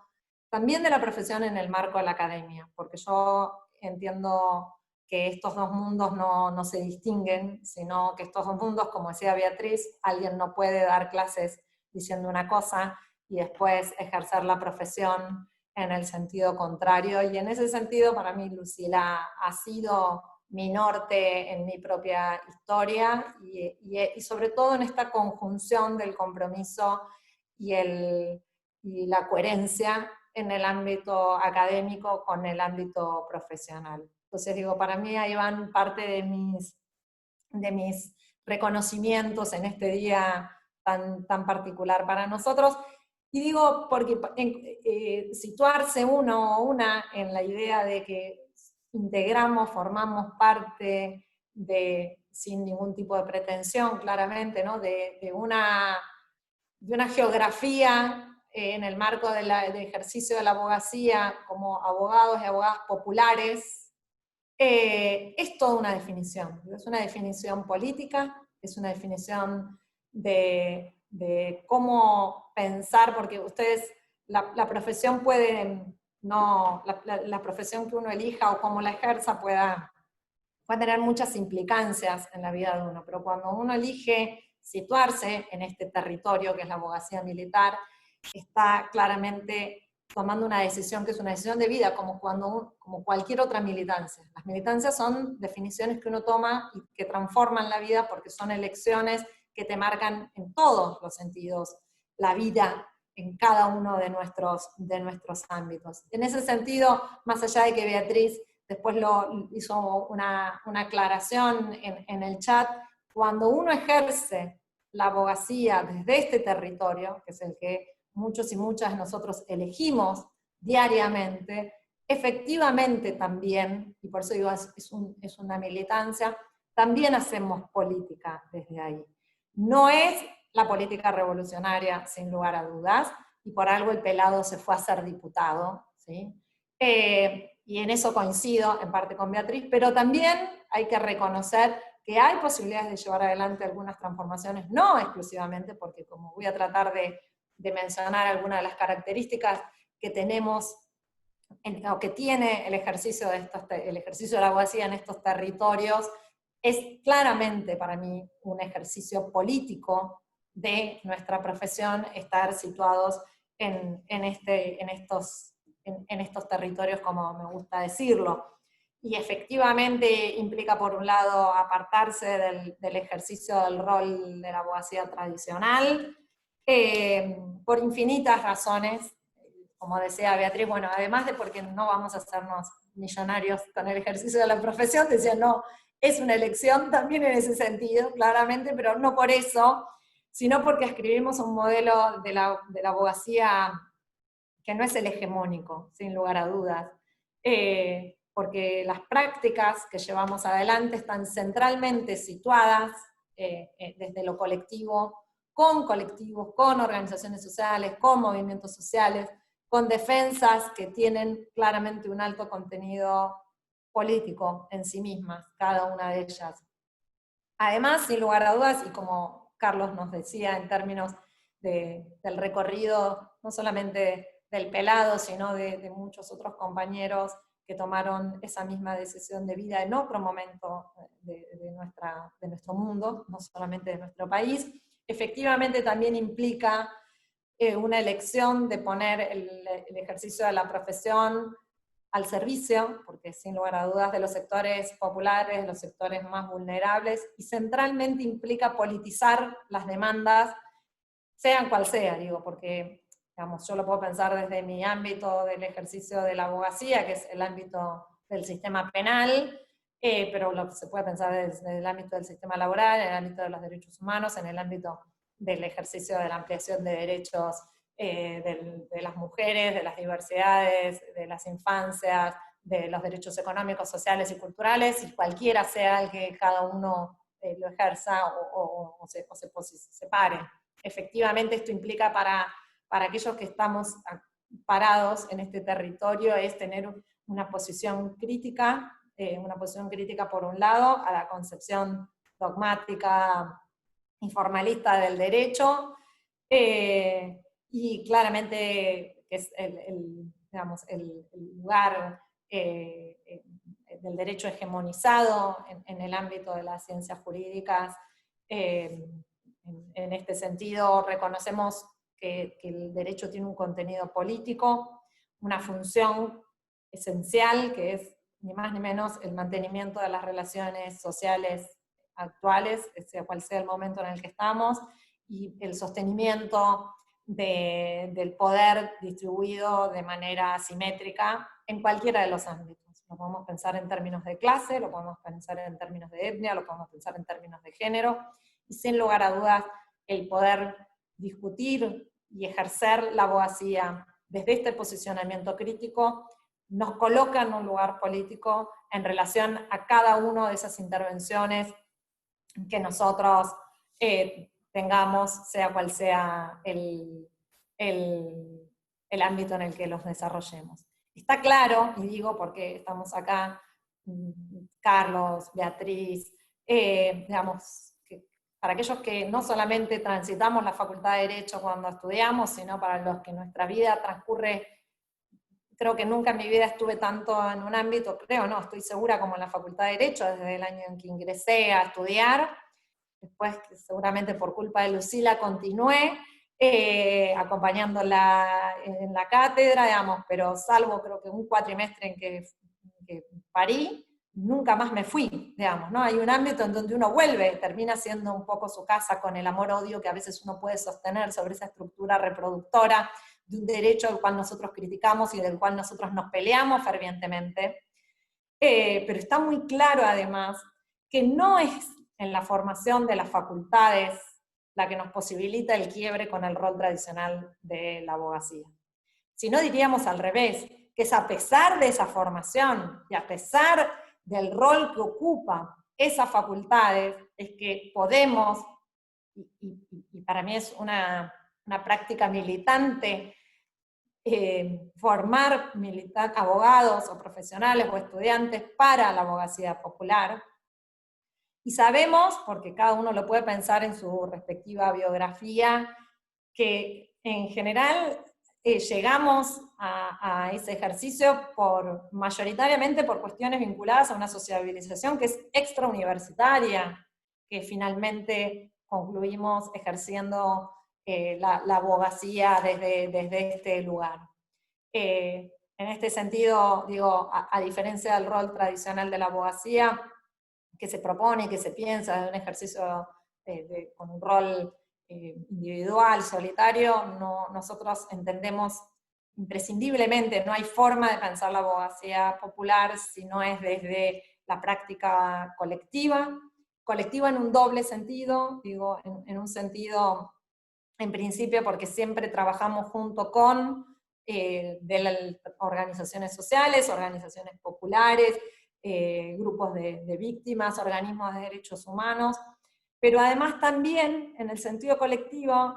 también de la profesión en el marco de la academia, porque yo entiendo que estos dos mundos no se distinguen, sino que estos dos mundos, como decía Beatriz, alguien no puede dar clases diciendo una cosa y después ejercer la profesión en el sentido contrario, y en ese sentido para mí Lucila ha sido mi norte en mi propia historia, y sobre todo en esta conjunción del compromiso y la coherencia en el ámbito académico con el ámbito profesional. Entonces digo, para mí ahí van parte de mis reconocimientos en este día tan particular para nosotros. Y digo, porque situarse uno o una en la idea de que integramos, formamos parte sin ningún tipo de pretensión, claramente, ¿no?, de una geografía en el marco del ejercicio de la abogacía como abogados y abogadas populares, es toda una definición. Es una definición política, es una definición de cómo pensar, porque ustedes, la profesión puede, la profesión que uno elija o cómo la ejerza puede tener muchas implicancias en la vida de uno, pero cuando uno elige situarse en este territorio que es la abogacía militar, está claramente tomando una decisión que es una decisión de vida, como cualquier otra militancia. Las militancias son definiciones que uno toma y que transforman la vida porque son elecciones que te marcan en todos los sentidos la vida en cada uno de nuestros ámbitos. En ese sentido, más allá de que Beatriz después hizo una aclaración en el chat, cuando uno ejerce la abogacía desde este territorio, que es el que muchos y muchas de nosotros elegimos diariamente, efectivamente también, y por eso digo, es una militancia, también hacemos política desde ahí. No es la política revolucionaria, sin lugar a dudas, y por algo el pelado se fue a ser diputado, ¿sí? Y en eso coincido en parte con Beatriz, pero también hay que reconocer que hay posibilidades de llevar adelante algunas transformaciones, no exclusivamente, porque como voy a tratar de mencionar algunas de las características que tenemos, o que tiene el ejercicio de la abogacía en estos territorios, es claramente para mí un ejercicio político de nuestra profesión estar situados en estos territorios, como me gusta decirlo. Y efectivamente implica, por un lado, apartarse del ejercicio del rol de la abogacía tradicional, por infinitas razones, como decía Beatriz, bueno, además de porque no vamos a hacernos millonarios con el ejercicio de la profesión, decía, no, es una elección también en ese sentido, claramente, pero no por eso, sino porque escribimos un modelo de la abogacía que no es el hegemónico, sin lugar a dudas, porque las prácticas que llevamos adelante están centralmente situadas desde lo colectivos, con organizaciones sociales, con movimientos sociales, con defensas que tienen claramente un alto contenido político en sí mismas, cada una de ellas. Además, sin lugar a dudas, y como Carlos nos decía en términos del recorrido, no solamente del pelado, sino de muchos otros compañeros que tomaron esa misma decisión de vida en otro momento de nuestro mundo, no solamente de nuestro país, efectivamente también implica una elección de poner el ejercicio de la profesión al servicio, porque sin lugar a dudas de los sectores populares, de los sectores más vulnerables, y centralmente implica politizar las demandas, sean cual sea, digo, porque digamos, yo lo puedo pensar desde mi ámbito del ejercicio de la abogacía, que es el ámbito del sistema penal, pero se puede pensar desde el ámbito del sistema laboral, en el ámbito de los derechos humanos, en el ámbito del ejercicio de la ampliación de derechos de las mujeres, de las diversidades, de las infancias, de los derechos económicos, sociales y culturales, y cualquiera sea el que cada uno lo ejerza o se pare. Efectivamente, esto implica para aquellos que estamos parados en este territorio es tener una posición crítica por un lado a la concepción dogmática y formalista del derecho, y claramente que es el lugar del derecho hegemonizado en el ámbito de las ciencias jurídicas. En este sentido reconocemos que el derecho tiene un contenido político, una función esencial que es ni más ni menos el mantenimiento de las relaciones sociales actuales, sea cual sea el momento en el que estamos, y el sostenimiento del poder distribuido de manera simétrica en cualquiera de los ámbitos. Lo podemos pensar en términos de clase, lo podemos pensar en términos de etnia, lo podemos pensar en términos de género, y sin lugar a dudas el poder discutir y ejercer la abogacía desde este posicionamiento crítico nos coloca en un lugar político en relación a cada una de esas intervenciones que nosotros tengamos, sea cual sea el ámbito en el que los desarrollemos. Está claro, y digo porque estamos acá, Carlos, Beatriz, digamos, que para aquellos que no solamente transitamos la Facultad de Derecho cuando estudiamos, sino para los que nuestra vida transcurre, creo que nunca en mi vida estuve tanto en un ámbito, estoy segura como en la Facultad de Derecho, desde el año en que ingresé a estudiar, después seguramente por culpa de Lucila continué, acompañándola en la cátedra, digamos, pero salvo creo que un cuatrimestre en que parí, nunca más me fui, digamos, ¿no? Hay un ámbito en donde uno vuelve, termina siendo un poco su casa con el amor-odio que a veces uno puede sostener sobre esa estructura reproductora de un derecho al cual nosotros criticamos y del cual nosotros nos peleamos fervientemente. Pero está muy claro además que no es en la formación de las facultades la que nos posibilita el quiebre con el rol tradicional de la abogacía. Si no, diríamos al revés, que es a pesar de esa formación y a pesar del rol que ocupa esas facultades, es que podemos, y para mí es una práctica militante, formar abogados o profesionales o estudiantes para la abogacía popular. Y sabemos, porque cada uno lo puede pensar en su respectiva biografía, que en general llegamos a ese ejercicio mayoritariamente por cuestiones vinculadas a una sociabilización que es extrauniversitaria, que finalmente concluimos ejerciendo la abogacía desde este lugar. En este sentido, digo, a diferencia del rol tradicional de la abogacía, que se propone, que se piensa de un ejercicio con un rol individual, solitario, nosotros entendemos imprescindiblemente, no hay forma de pensar la abogacía popular si no es desde la práctica colectiva en un doble sentido, digo, en un sentido, en principio, porque siempre trabajamos junto con de las organizaciones sociales, organizaciones populares, grupos de víctimas, organismos de derechos humanos, pero además también en el sentido colectivo,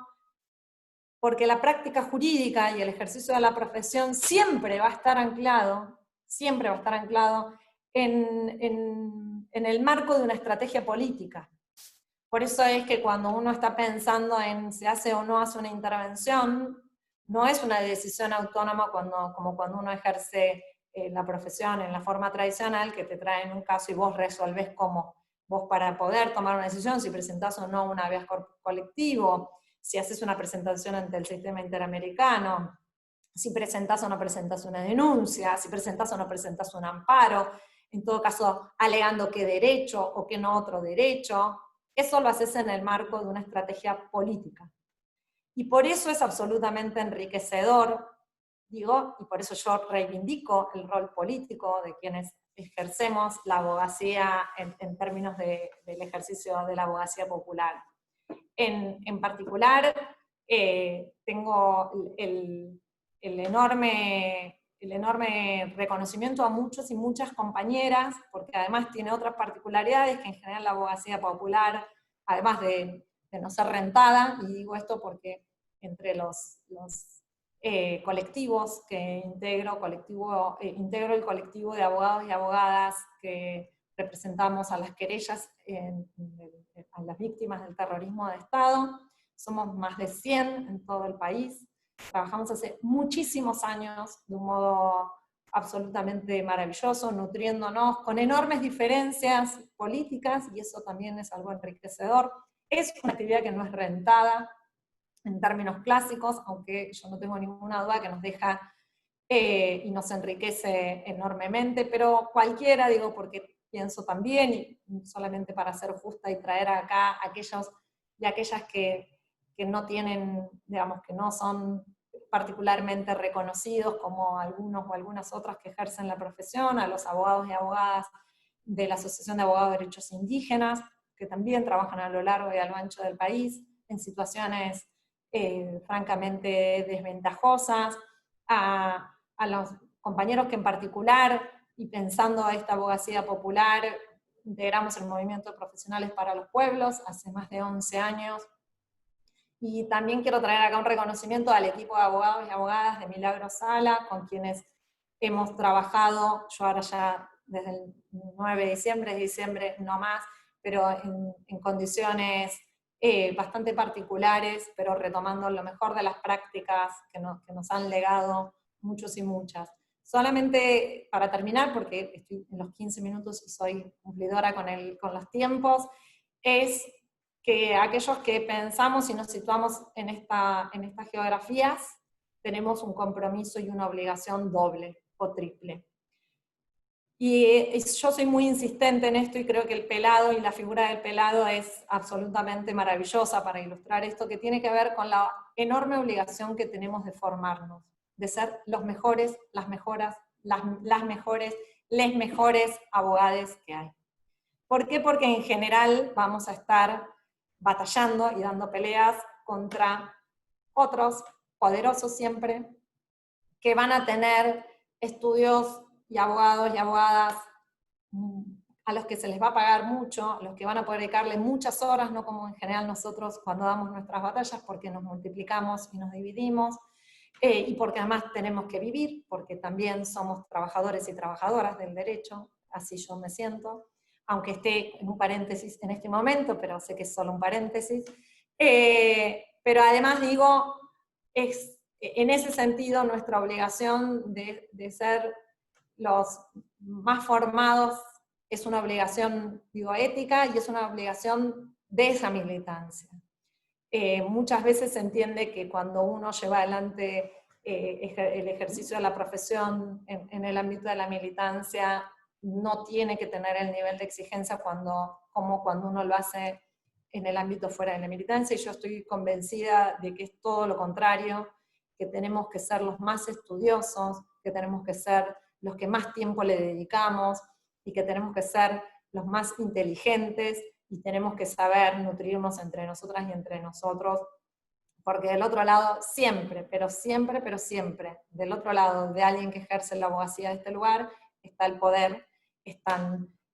porque la práctica jurídica y el ejercicio de la profesión siempre va a estar anclado en el marco de una estrategia política. Por eso es que cuando uno está pensando en si hace o no hace una intervención, no es una decisión autónoma como cuando uno ejerce la profesión en la forma tradicional, que te traen un caso y vos resolvés cómo. Vos para poder tomar una decisión, si presentás o no un habeas corpus colectivo, si haces una presentación ante el sistema interamericano, si presentás o no presentás una denuncia, si presentás o no presentás un amparo, en todo caso alegando qué derecho o qué no otro derecho, eso lo haces en el marco de una estrategia política. Y por eso es absolutamente enriquecedor, digo, y por eso yo reivindico el rol político de quienes ejercemos la abogacía en términos del ejercicio de la abogacía popular. En particular, tengo el enorme reconocimiento a muchos y muchas compañeras, porque además tiene otras particularidades que en general la abogacía popular, además de no ser rentada, y digo esto porque entre los colectivos que integro el colectivo de abogados y abogadas que representamos a las querellas, a las víctimas del terrorismo de Estado. Somos más de 100 en todo el país. Trabajamos hace muchísimos años de un modo absolutamente maravilloso, nutriéndonos con enormes diferencias políticas, y eso también es algo enriquecedor. Es una actividad que no es rentada en términos clásicos, aunque yo no tengo ninguna duda que nos deja y nos enriquece enormemente, pero cualquiera, digo, porque pienso también, y solamente para ser justa y traer acá a aquellos y aquellas que no tienen, digamos, que no son particularmente reconocidos, como algunos o algunas otras que ejercen la profesión, a los abogados y abogadas de la Asociación de Abogados de Derechos Indígenas, que también trabajan a lo largo y a lo ancho del país, en situaciones francamente desventajosas, a los compañeros que en particular, y pensando esta abogacía popular, integramos el Movimiento de Profesionales para los Pueblos hace más de 11 años, y también quiero traer acá un reconocimiento al equipo de abogados y abogadas de Milagro Sala, con quienes hemos trabajado, yo ahora ya desde el 9 de diciembre no más, pero en condiciones bastante particulares, pero retomando lo mejor de las prácticas que nos han legado muchos y muchas. Solamente para terminar, porque estoy en los 15 minutos y soy cumplidora con los tiempos, es que aquellos que pensamos y nos situamos en estas geografías, tenemos un compromiso y una obligación doble o triple. Y yo soy muy insistente en esto y creo que el pelado y la figura del pelado es absolutamente maravillosa para ilustrar esto, que tiene que ver con la enorme obligación que tenemos de formarnos, de ser los mejores, las mejores, les mejores abogados que hay. ¿Por qué? Porque en general vamos a estar batallando y dando peleas contra otros poderosos siempre, que van a tener estudios y abogados y abogadas a los que se les va a pagar mucho, a los que van a poder dedicarle muchas horas, no como en general nosotros cuando damos nuestras batallas, porque nos multiplicamos y nos dividimos, y porque además tenemos que vivir, porque también somos trabajadores y trabajadoras del derecho, así yo me siento, aunque esté en un paréntesis en este momento, pero sé que es solo un paréntesis. Pero además digo, es en ese sentido nuestra obligación de ser los más formados es una obligación, digo, ética, y es una obligación de esa militancia. Muchas veces se entiende que cuando uno lleva adelante el ejercicio de la profesión en el ámbito de la militancia, no tiene que tener el nivel de exigencia como cuando uno lo hace en el ámbito fuera de la militancia, y yo estoy convencida de que es todo lo contrario, que tenemos que ser los más estudiosos, que tenemos que ser los que más tiempo le dedicamos, y que tenemos que ser los más inteligentes, y tenemos que saber nutrirnos entre nosotras y entre nosotros, porque del otro lado siempre, pero siempre, pero siempre, del otro lado de alguien que ejerce la abogacía de este lugar, está el poder,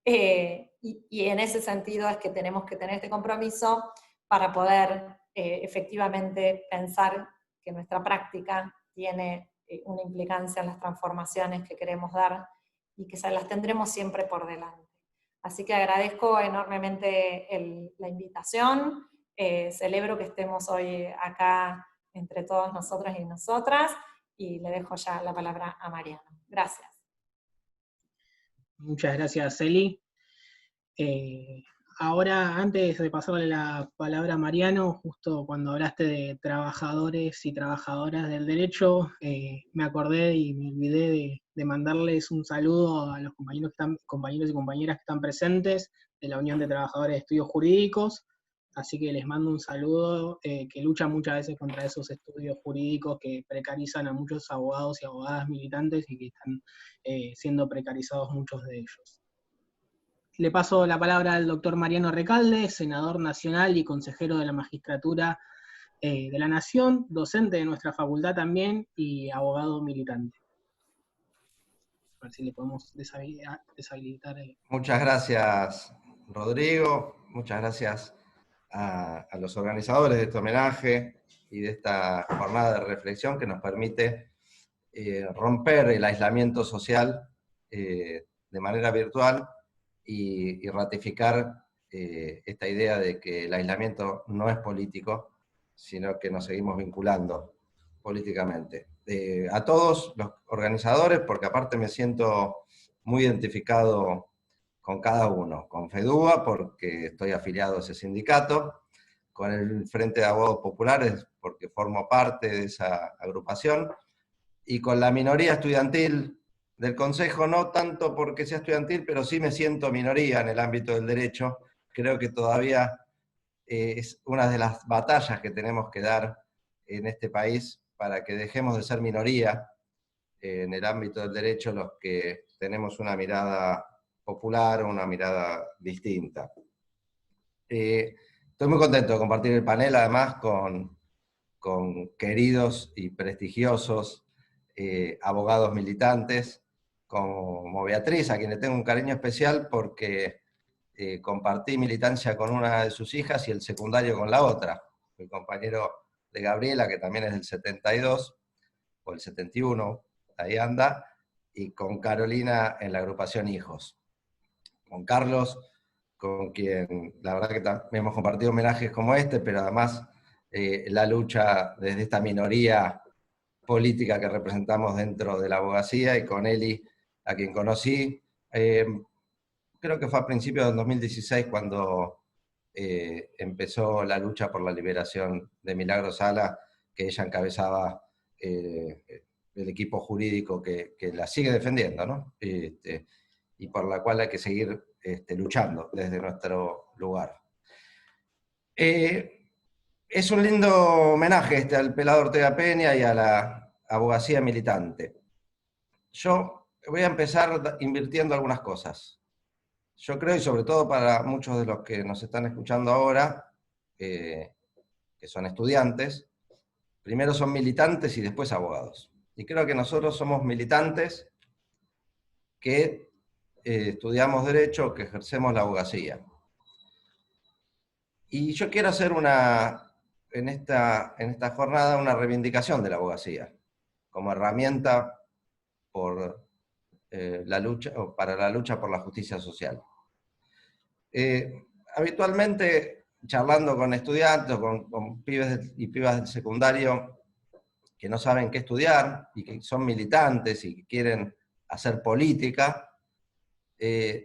y en ese sentido es que tenemos que tener este compromiso para poder efectivamente pensar que nuestra práctica tiene una implicancia en las transformaciones que queremos dar, y que las tendremos siempre por delante. Así que agradezco enormemente la invitación, celebro que estemos hoy acá entre todos nosotros y nosotras, y le dejo ya la palabra a Mariano. Gracias. Muchas gracias, Eli. Ahora, antes de pasarle la palabra a Mariano, justo cuando hablaste de trabajadores y trabajadoras del derecho, me acordé y me olvidé de mandarles un saludo a los compañeros y compañeras que están presentes de la Unión de Trabajadores de Estudios Jurídicos, así que les mando un saludo, que luchan muchas veces contra esos estudios jurídicos que precarizan a muchos abogados y abogadas militantes y que están siendo precarizados muchos de ellos. Le paso la palabra al doctor Mariano Recalde, senador nacional y consejero de la Magistratura de la Nación, docente de nuestra facultad también y abogado militante. A ver si le podemos deshabilitar. Muchas gracias, Rodrigo. Muchas gracias a los organizadores de este homenaje y de esta jornada de reflexión que nos permite romper el aislamiento social de manera virtual y ratificar esta idea de que el aislamiento no es político, sino que nos seguimos vinculando políticamente. A todos los organizadores, porque aparte me siento muy identificado con cada uno, con FEDUA, porque estoy afiliado a ese sindicato, con el Frente de Abogados Populares, porque formo parte de esa agrupación, y con la minoría estudiantil del Consejo, no tanto porque sea estudiantil, pero sí me siento minoría en el ámbito del derecho. Creo que todavía es una de las batallas que tenemos que dar en este país para que dejemos de ser minoría en el ámbito del derecho los que tenemos una mirada popular, una mirada distinta. Estoy muy contento de compartir el panel, además, con queridos y prestigiosos abogados militantes, como Beatriz, a quien le tengo un cariño especial porque compartí militancia con una de sus hijas y el secundario con la otra. Mi compañero de Gabriela, que también es del 72, o el 71, ahí anda, y con Carolina en la agrupación Hijos. Con Carlos, con quien la verdad que también hemos compartido homenajes como este, pero además la lucha desde esta minoría política que representamos dentro de la abogacía, y con Eli, a quien conocí, creo que fue a principios del 2016 cuando empezó la lucha por la liberación de Milagros Sala, que ella encabezaba el equipo jurídico que la sigue defendiendo, ¿no? Y y por la cual hay que seguir luchando desde nuestro lugar. Es un lindo homenaje al pelado Ortega Peña y a la abogacía militante. Yo voy a empezar invirtiendo algunas cosas. Yo creo, y sobre todo para muchos de los que nos están escuchando ahora, que son estudiantes, primero son militantes y después abogados. Y creo que nosotros somos militantes que estudiamos Derecho, que ejercemos la abogacía. Y yo quiero hacer en esta jornada una reivindicación de la abogacía, como herramienta para la lucha por la justicia social. Habitualmente, charlando con estudiantes, con pibes y pibas del secundario que no saben qué estudiar y que son militantes y que quieren hacer política,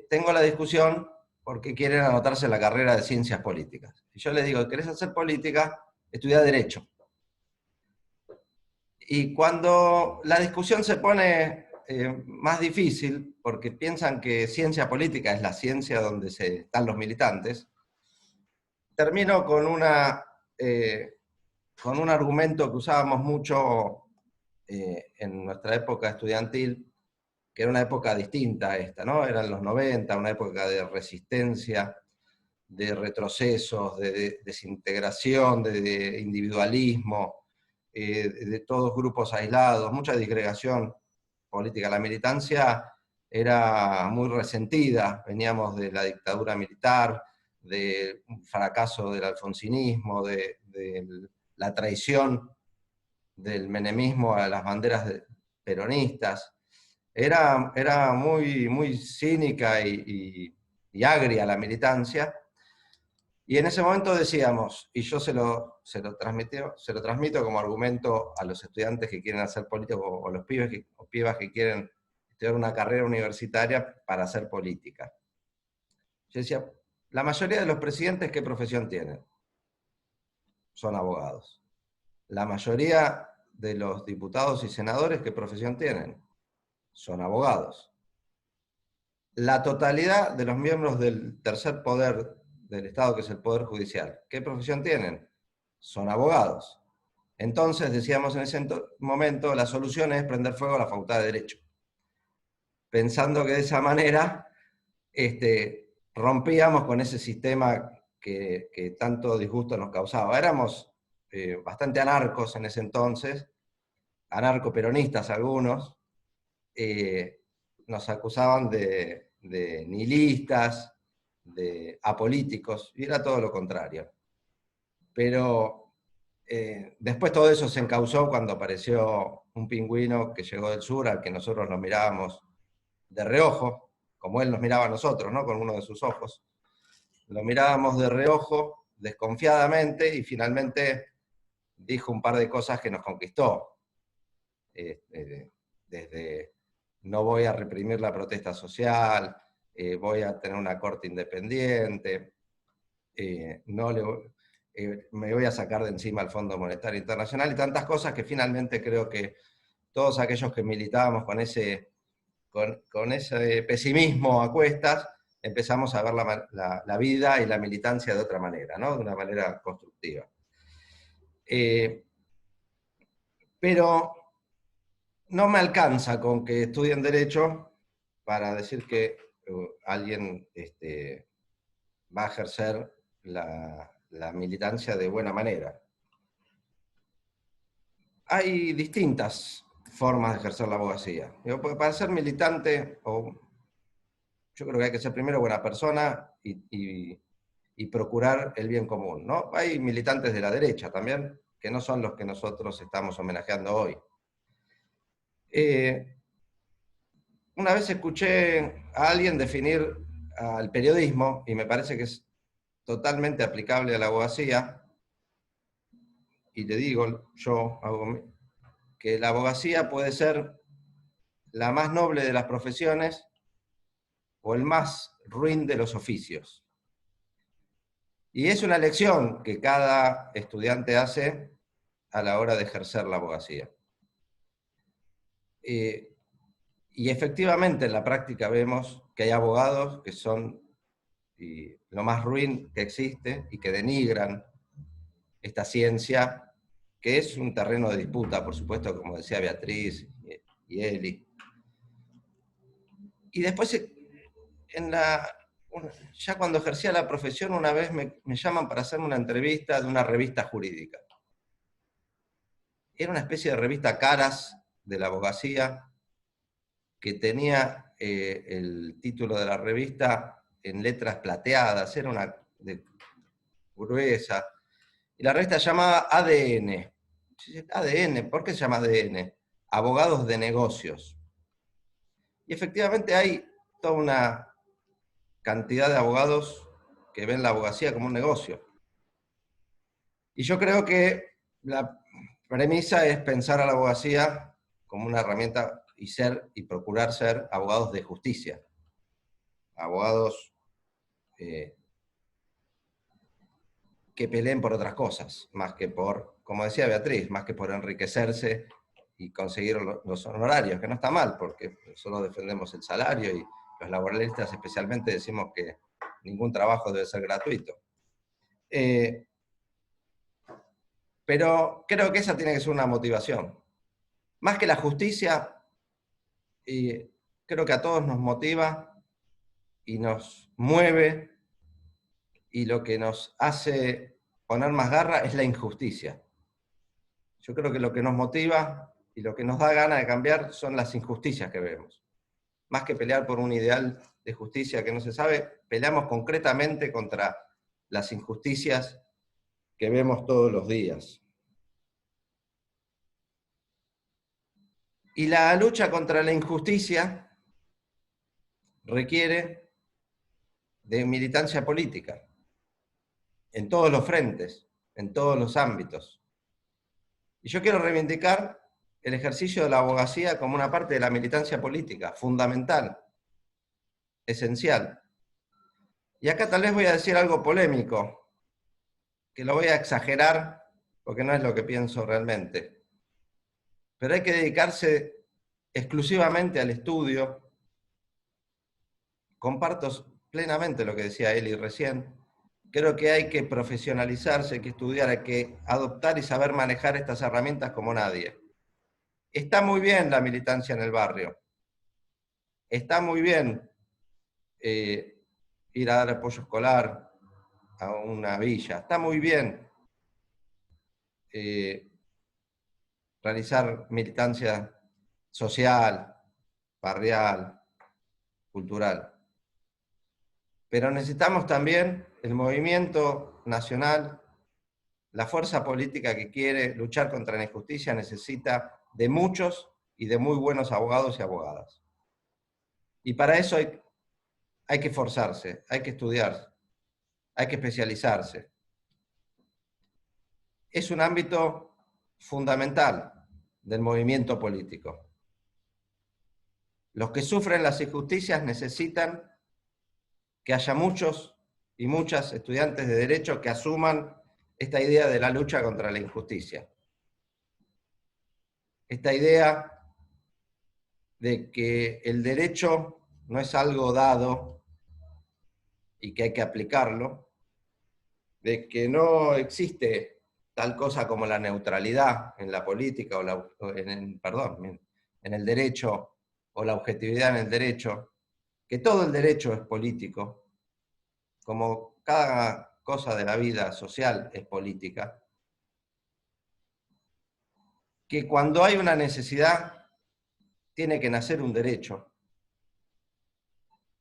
tengo la discusión porque quieren anotarse en la carrera de ciencias políticas. Y yo les digo, ¿querés hacer política? Estudia Derecho. Y cuando la discusión se pone más difícil, porque piensan que ciencia política es la ciencia donde están los militantes, termino con un argumento que usábamos mucho en nuestra época estudiantil, que era una época distinta a esta, ¿no? Eran los 90, una época de resistencia, de retrocesos, de desintegración, de individualismo, de todos grupos aislados, mucha disgregación política. La militancia era muy resentida, veníamos de la dictadura militar, del fracaso del alfonsinismo, de la traición del menemismo a las banderas peronistas. Era muy, muy cínica y agria la militancia, y en ese momento decíamos, y yo se lo transmito como argumento a los estudiantes que quieren hacer política, o los pibes o pibas que quieren estudiar una carrera universitaria para hacer política. Yo decía, la mayoría de los presidentes, ¿qué profesión tienen? Son abogados. La mayoría de los diputados y senadores, ¿qué profesión tienen? Son abogados. La totalidad de los miembros del tercer poder del Estado, que es el Poder Judicial, ¿qué profesión tienen? Son abogados. Entonces, decíamos en ese momento, la solución es prender fuego a la Facultad de Derecho. Pensando que de esa manera rompíamos con ese sistema que tanto disgusto nos causaba. Éramos bastante anarcos en ese entonces, anarcoperonistas algunos, nos acusaban de nihilistas, de apolíticos, y era todo lo contrario. Pero después todo eso se encauzó cuando apareció un pingüino que llegó del sur, al que nosotros nos mirábamos de reojo, como él nos miraba a nosotros, ¿no? Con uno de sus ojos. Lo mirábamos de reojo, desconfiadamente, y finalmente dijo un par de cosas que nos conquistó. Desde no voy a reprimir la protesta social, voy a tener una corte independiente, me voy a sacar de encima el Fondo Monetario Internacional, y tantas cosas que finalmente creo que todos aquellos que militábamos con ese pesimismo a cuestas, empezamos a ver la vida y la militancia de otra manera, ¿no? De una manera constructiva. Pero no me alcanza con que estudien Derecho para decir que alguien va a ejercer la militancia de buena manera. Hay distintas formas de ejercer la abogacía. Para ser militante, yo creo que hay que ser primero buena persona y procurar el bien común, ¿no? Hay militantes de la derecha también, que no son los que nosotros estamos homenajeando hoy. Una vez escuché a alguien definir al periodismo, y me parece que es totalmente aplicable a la abogacía, y le digo yo que la abogacía puede ser la más noble de las profesiones o el más ruin de los oficios. Y es una elección que cada estudiante hace a la hora de ejercer la abogacía. Y Y efectivamente en la práctica vemos que hay abogados que son lo más ruin que existe y que denigran esta ciencia, que es un terreno de disputa, por supuesto, como decía Beatriz y Eli. Y después, ya cuando ejercía la profesión, una vez me llaman para hacerme una entrevista de una revista jurídica. Era una especie de revista Caras de la abogacía, que tenía el título de la revista en letras plateadas, era una gruesa, y la revista se llamaba ADN. ADN, ¿por qué se llama ADN? Abogados de Negocios. Y efectivamente hay toda una cantidad de abogados que ven la abogacía como un negocio. Y yo creo que la premisa es pensar a la abogacía como una herramienta y procurar ser abogados de justicia. Abogados que peleen por otras cosas, más que por, como decía Beatriz, más que por enriquecerse y conseguir los honorarios, que no está mal, porque solo defendemos el salario y los laboralistas especialmente decimos que ningún trabajo debe ser gratuito. Pero creo que esa tiene que ser una motivación. Más que la justicia, creo que a todos nos motiva y nos mueve, y lo que nos hace poner más garra es la injusticia. Yo creo que lo que nos motiva y lo que nos da ganas de cambiar son las injusticias que vemos. Más que pelear por un ideal de justicia que no se sabe, peleamos concretamente contra las injusticias que vemos todos los días. Y la lucha contra la injusticia requiere de militancia política, en todos los frentes, en todos los ámbitos. Y yo quiero reivindicar el ejercicio de la abogacía como una parte de la militancia política, fundamental, esencial. Y acá tal vez voy a decir algo polémico, que lo voy a exagerar, porque no es lo que pienso realmente. Pero hay que dedicarse exclusivamente al estudio. Comparto plenamente lo que decía Eli recién. Creo que hay que profesionalizarse, hay que estudiar, hay que adoptar y saber manejar estas herramientas como nadie. Está muy bien la militancia en el barrio. Está muy bien ir a dar apoyo escolar a una villa. Está muy bien realizar militancia social, barrial, cultural. Pero necesitamos también el movimiento nacional, la fuerza política que quiere luchar contra la injusticia necesita de muchos y de muy buenos abogados y abogadas. Y para eso hay que esforzarse, hay que estudiar, hay que especializarse. Es un ámbito fundamental del movimiento político. Los que sufren las injusticias necesitan que haya muchos y muchas estudiantes de Derecho que asuman esta idea de la lucha contra la injusticia. Esta idea de que el derecho no es algo dado y que hay que aplicarlo, de que no existe tal cosa como la neutralidad en la política, en el derecho, o la objetividad en el derecho, que todo el derecho es político, como cada cosa de la vida social es política, que cuando hay una necesidad tiene que nacer un derecho,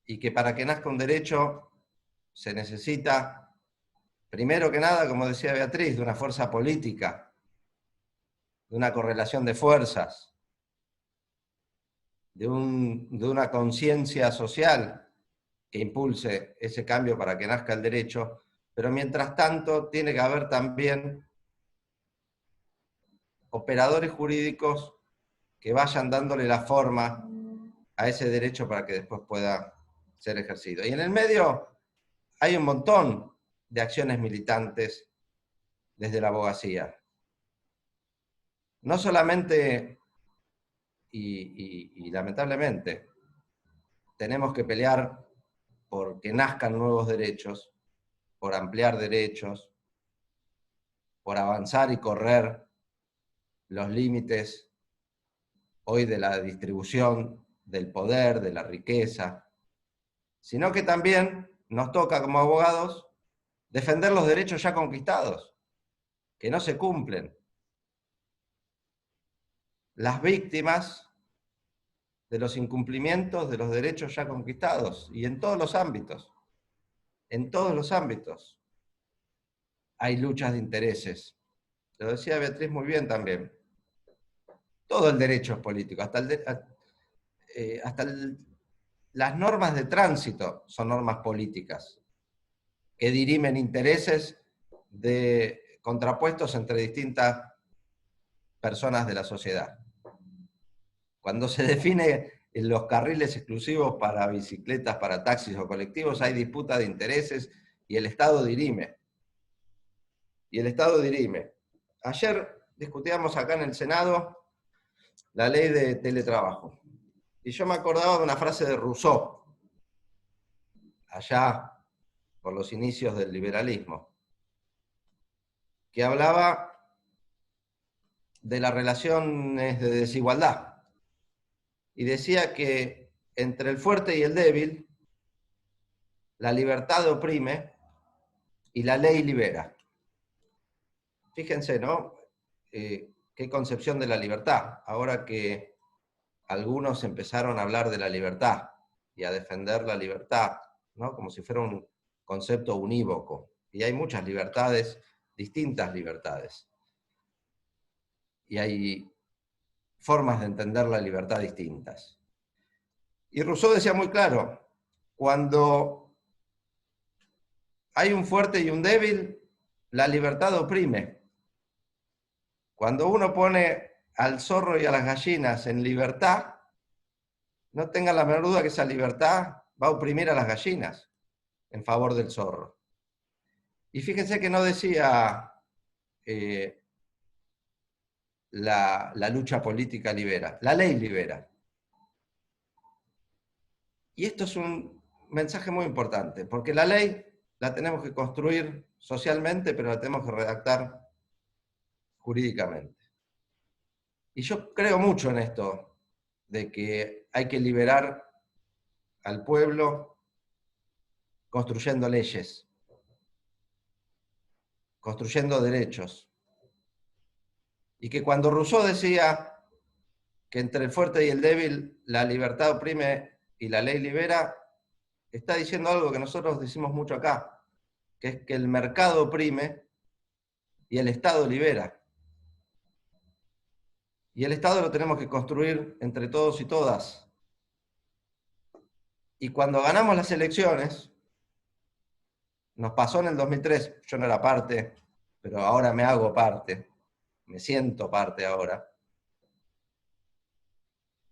y que para que nazca un derecho se necesita, primero que nada, como decía Beatriz, de una fuerza política, de una correlación de fuerzas, de una conciencia social que impulse ese cambio para que nazca el derecho, pero mientras tanto tiene que haber también operadores jurídicos que vayan dándole la forma a ese derecho para que después pueda ser ejercido. Y en el medio hay un montón de acciones militantes desde la abogacía. No solamente y lamentablemente tenemos que pelear porque nazcan nuevos derechos, por ampliar derechos, por avanzar y correr los límites hoy de la distribución del poder, de la riqueza, sino que también nos toca como abogados defender los derechos ya conquistados, que no se cumplen. Las víctimas de los incumplimientos de los derechos ya conquistados, y en todos los ámbitos. En todos los ámbitos hay luchas de intereses. Lo decía Beatriz muy bien también. Todo el derecho es político, las normas de tránsito son normas políticas, que dirimen intereses contrapuestos entre distintas personas de la sociedad. Cuando se define en los carriles exclusivos para bicicletas, para taxis o colectivos, hay disputa de intereses y el Estado dirime. Ayer discutíamos acá en el Senado la ley de teletrabajo. Y yo me acordaba de una frase de Rousseau, allá por los inicios del liberalismo, que hablaba de las relaciones de desigualdad. Y decía que entre el fuerte y el débil, la libertad oprime y la ley libera. Fíjense, ¿no? Qué concepción de la libertad. Ahora que algunos empezaron a hablar de la libertad y a defender la libertad, ¿no? Como si fuera un concepto unívoco. Y hay muchas libertades, distintas libertades. Y hay formas de entender la libertad distintas. Y Rousseau decía muy claro, cuando hay un fuerte y un débil, la libertad oprime. Cuando uno pone al zorro y a las gallinas en libertad, no tengan la menor duda que esa libertad va a oprimir a las gallinas en favor del zorro. Y fíjense que no decía la lucha política libera, la ley libera. Y esto es un mensaje muy importante, porque la ley la tenemos que construir socialmente, pero la tenemos que redactar jurídicamente. Y yo creo mucho en esto, de que hay que liberar al pueblo construyendo leyes, construyendo derechos. Y que cuando Rousseau decía que entre el fuerte y el débil la libertad oprime y la ley libera, está diciendo algo que nosotros decimos mucho acá, que es que el mercado oprime y el Estado libera. Y el Estado lo tenemos que construir entre todos y todas. Y cuando ganamos las elecciones, nos pasó en el 2003, yo no era parte, pero ahora me hago parte, me siento parte ahora,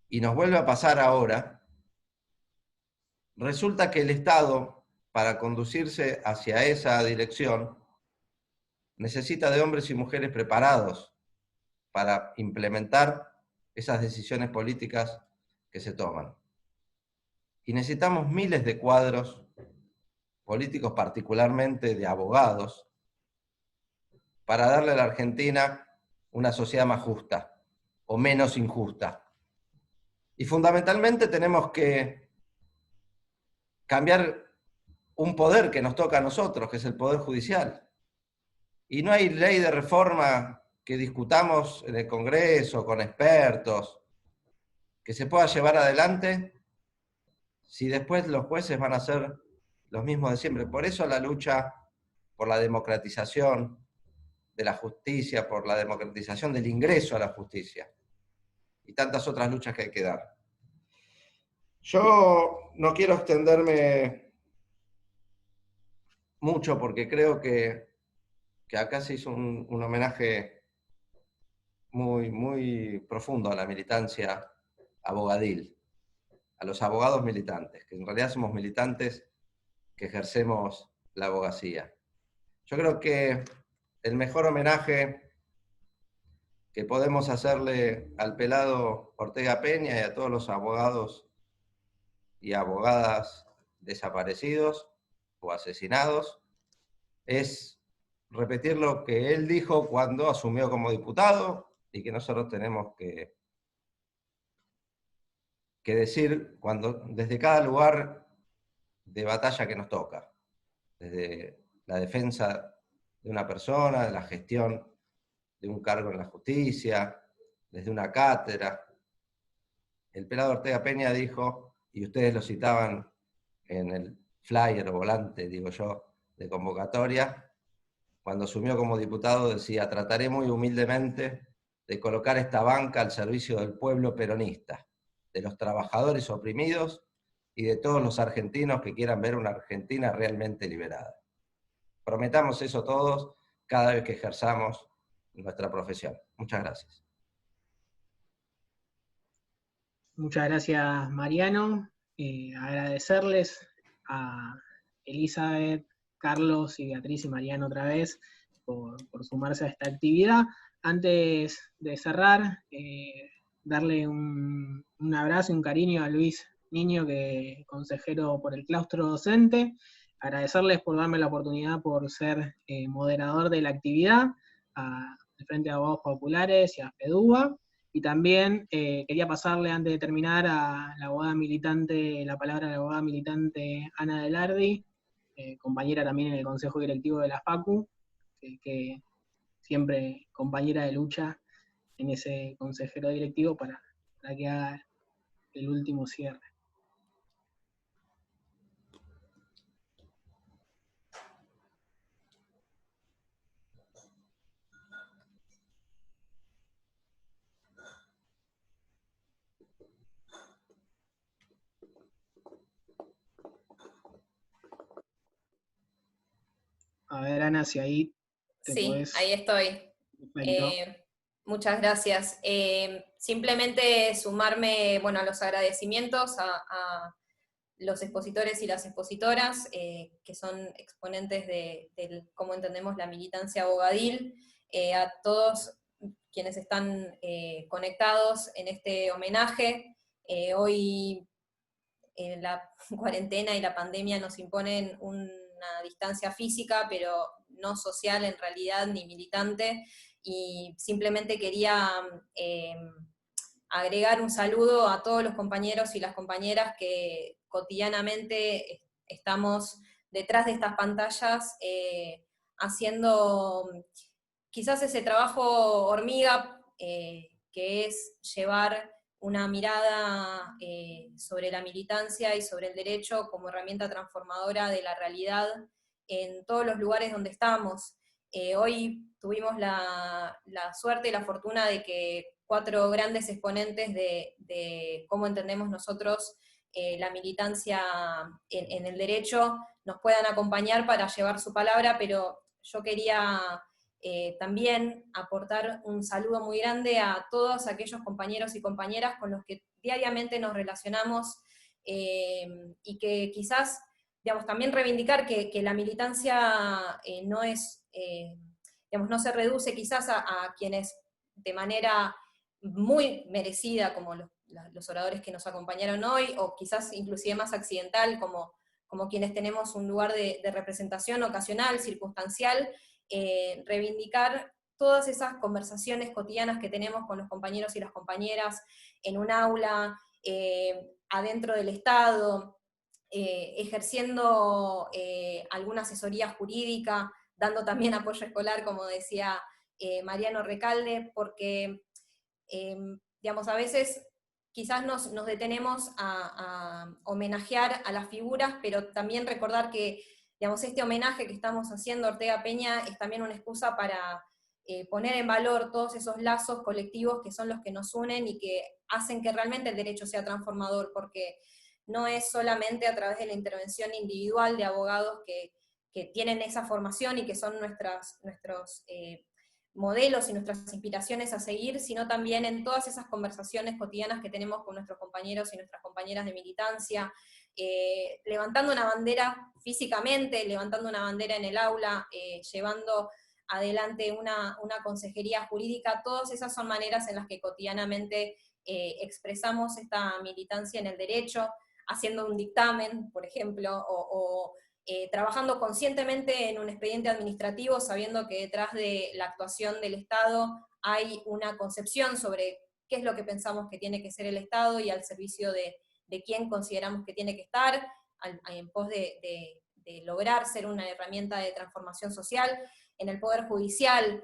y nos vuelve a pasar ahora, resulta que el Estado, para conducirse hacia esa dirección, necesita de hombres y mujeres preparados para implementar esas decisiones políticas que se toman. Y necesitamos miles de cuadros políticos, particularmente de abogados, para darle a la Argentina una sociedad más justa o menos injusta. Y fundamentalmente tenemos que cambiar un poder que nos toca a nosotros, que es el Poder Judicial. Y no hay ley de reforma que discutamos en el Congreso, con expertos, que se pueda llevar adelante si después los jueces van a ser los mismos de siempre. Por eso la lucha por la democratización de la justicia, por la democratización del ingreso a la justicia, y tantas otras luchas que hay que dar. Yo no quiero extenderme mucho porque creo que acá se hizo un homenaje muy, muy profundo a la militancia abogadil, a los abogados militantes, que en realidad somos militantes que ejercemos la abogacía. Yo creo que el mejor homenaje que podemos hacerle al pelado Ortega Peña y a todos los abogados y abogadas desaparecidos o asesinados es repetir lo que él dijo cuando asumió como diputado y que nosotros tenemos que decir desde cada lugar de batalla que nos toca, desde la defensa de una persona, de la gestión de un cargo en la justicia, desde una cátedra. El pelado Ortega Peña dijo, y ustedes lo citaban en el flyer o volante, digo yo, de convocatoria, cuando asumió como diputado decía: trataré muy humildemente de colocar esta banca al servicio del pueblo peronista, de los trabajadores oprimidos y de todos los argentinos que quieran ver una Argentina realmente liberada. Prometamos eso todos cada vez que ejerzamos nuestra profesión. Muchas gracias. Muchas gracias, Mariano. Agradecerles a Elizabeth, Carlos y Beatriz y Mariano otra vez por sumarse a esta actividad. Antes de cerrar, darle un abrazo y un cariño a Luis Niño, que es consejero por el claustro docente. Agradecerles por darme la oportunidad por ser moderador de la actividad, al Frente de Abogados Populares y a FEDUBA. Y también quería pasarle, antes de terminar, a la abogada militante, la palabra a la abogada militante Ana Delardi, compañera también en el Consejo Directivo de la FACU, que siempre compañera de lucha en ese consejero directivo para que haga el último cierre. A ver, Ana, si ahí te Sí, podés... ahí estoy. Muchas gracias. Simplemente sumarme, bueno, a los agradecimientos a los expositores y las expositoras, que son exponentes de cómo entendemos la militancia abogadil, a todos quienes están conectados en este homenaje. Hoy la cuarentena y la pandemia nos imponen una distancia física, pero no social en realidad, ni militante, y simplemente quería agregar un saludo a todos los compañeros y las compañeras que cotidianamente estamos detrás de estas pantallas haciendo quizás ese trabajo hormiga que es llevar una mirada sobre la militancia y sobre el derecho como herramienta transformadora de la realidad en todos los lugares donde estamos. Hoy tuvimos la suerte y la fortuna de que 4 grandes exponentes de cómo entendemos nosotros la militancia en el derecho nos puedan acompañar para llevar su palabra, pero yo quería también aportar un saludo muy grande a todos aquellos compañeros y compañeras con los que diariamente nos relacionamos y que quizás, digamos, también reivindicar que la militancia no es, digamos, no se reduce quizás a quienes de manera muy merecida, como los oradores que nos acompañaron hoy, o quizás inclusive más accidental, como quienes tenemos un lugar de representación ocasional, circunstancial, reivindicar todas esas conversaciones cotidianas que tenemos con los compañeros y las compañeras en un aula, adentro del Estado, ejerciendo alguna asesoría jurídica, dando también apoyo escolar, como decía Mariano Recalde, porque digamos, a veces quizás nos detenemos a homenajear a las figuras, pero también recordar que, digamos, este homenaje que estamos haciendo a Ortega Peña es también una excusa para poner en valor todos esos lazos colectivos que son los que nos unen y que hacen que realmente el derecho sea transformador, porque no es solamente a través de la intervención individual de abogados que tienen esa formación y que son nuestros modelos y nuestras inspiraciones a seguir, sino también en todas esas conversaciones cotidianas que tenemos con nuestros compañeros y nuestras compañeras de militancia, levantando una bandera físicamente, levantando una bandera en el aula, llevando adelante una consejería jurídica. Todas esas son maneras en las que cotidianamente expresamos esta militancia en el derecho, haciendo un dictamen, por ejemplo, o trabajando conscientemente en un expediente administrativo, sabiendo que detrás de la actuación del Estado hay una concepción sobre qué es lo que pensamos que tiene que ser el Estado y al servicio de quién consideramos que tiene que estar, en pos de lograr ser una herramienta de transformación social. En el Poder Judicial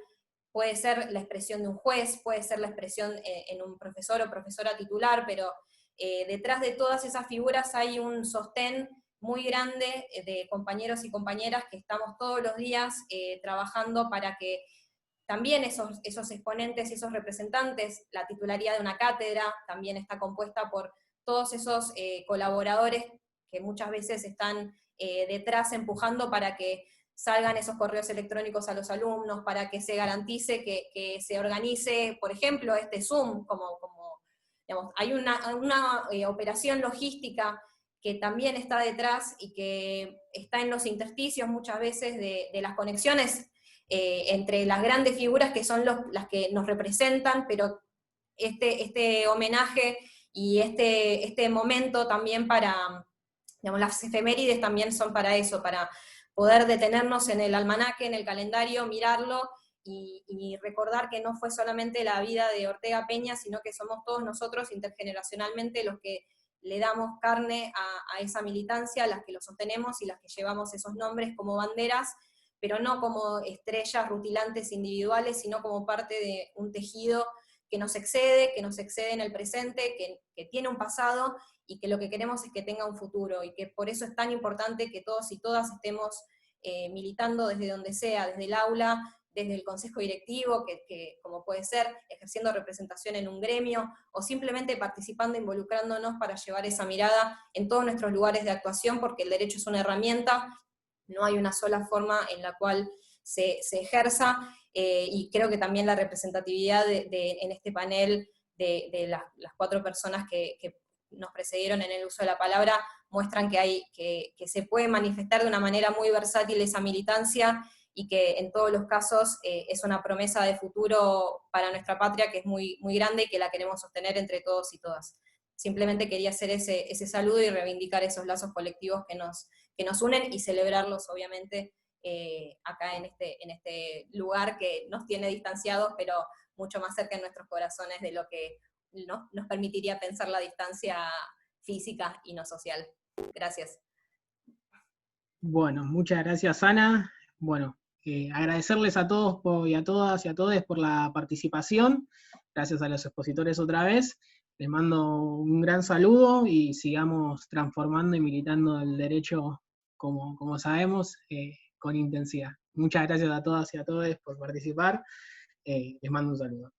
puede ser la expresión de un juez, puede ser la expresión en un profesor o profesora titular, pero detrás de todas esas figuras hay un sostén muy grande de compañeros y compañeras que estamos todos los días trabajando para que también esos exponentes y esos representantes, la titularía de una cátedra también está compuesta por todos esos colaboradores que muchas veces están detrás empujando para que salgan esos correos electrónicos a los alumnos, para que se garantice que se organice, por ejemplo, este Zoom, digamos, hay una operación logística que también está detrás y que está en los intersticios muchas veces de las conexiones entre las grandes figuras que son las que nos representan, pero este homenaje y este momento también para, digamos, las efemérides también son para eso, para poder detenernos en el almanaque, en el calendario, mirarlo y recordar que no fue solamente la vida de Ortega Peña, sino que somos todos nosotros intergeneracionalmente los que le damos carne a esa militancia, las que lo sostenemos y las que llevamos esos nombres como banderas, pero no como estrellas rutilantes individuales, sino como parte de un tejido que nos excede en el presente, que tiene un pasado, y que lo que queremos es que tenga un futuro, y que por eso es tan importante que todos y todas estemos militando desde donde sea, desde el aula, desde el consejo directivo, que como puede ser, ejerciendo representación en un gremio, o simplemente participando, involucrándonos para llevar esa mirada en todos nuestros lugares de actuación, porque el derecho es una herramienta, no hay una sola forma en la cual se ejerza, y creo que también la representatividad en este panel de las 4 personas que nos precedieron en el uso de la palabra muestran que se puede manifestar de una manera muy versátil esa militancia, y que en todos los casos es una promesa de futuro para nuestra patria que es muy, muy grande y que la queremos sostener entre todos y todas. Simplemente quería hacer ese saludo y reivindicar esos lazos colectivos que nos unen y celebrarlos, obviamente, acá en este lugar que nos tiene distanciados, pero mucho más cerca en nuestros corazones de lo que nos permitiría pensar la distancia física y no social. Gracias. Bueno, muchas gracias, Ana. Bueno, agradecerles a todos y a todas y a todos por la participación. Gracias a los expositores otra vez. Les mando un gran saludo y sigamos transformando y militando el derecho como sabemos, con intensidad. Muchas gracias a todas y a todos por participar. Les mando un saludo.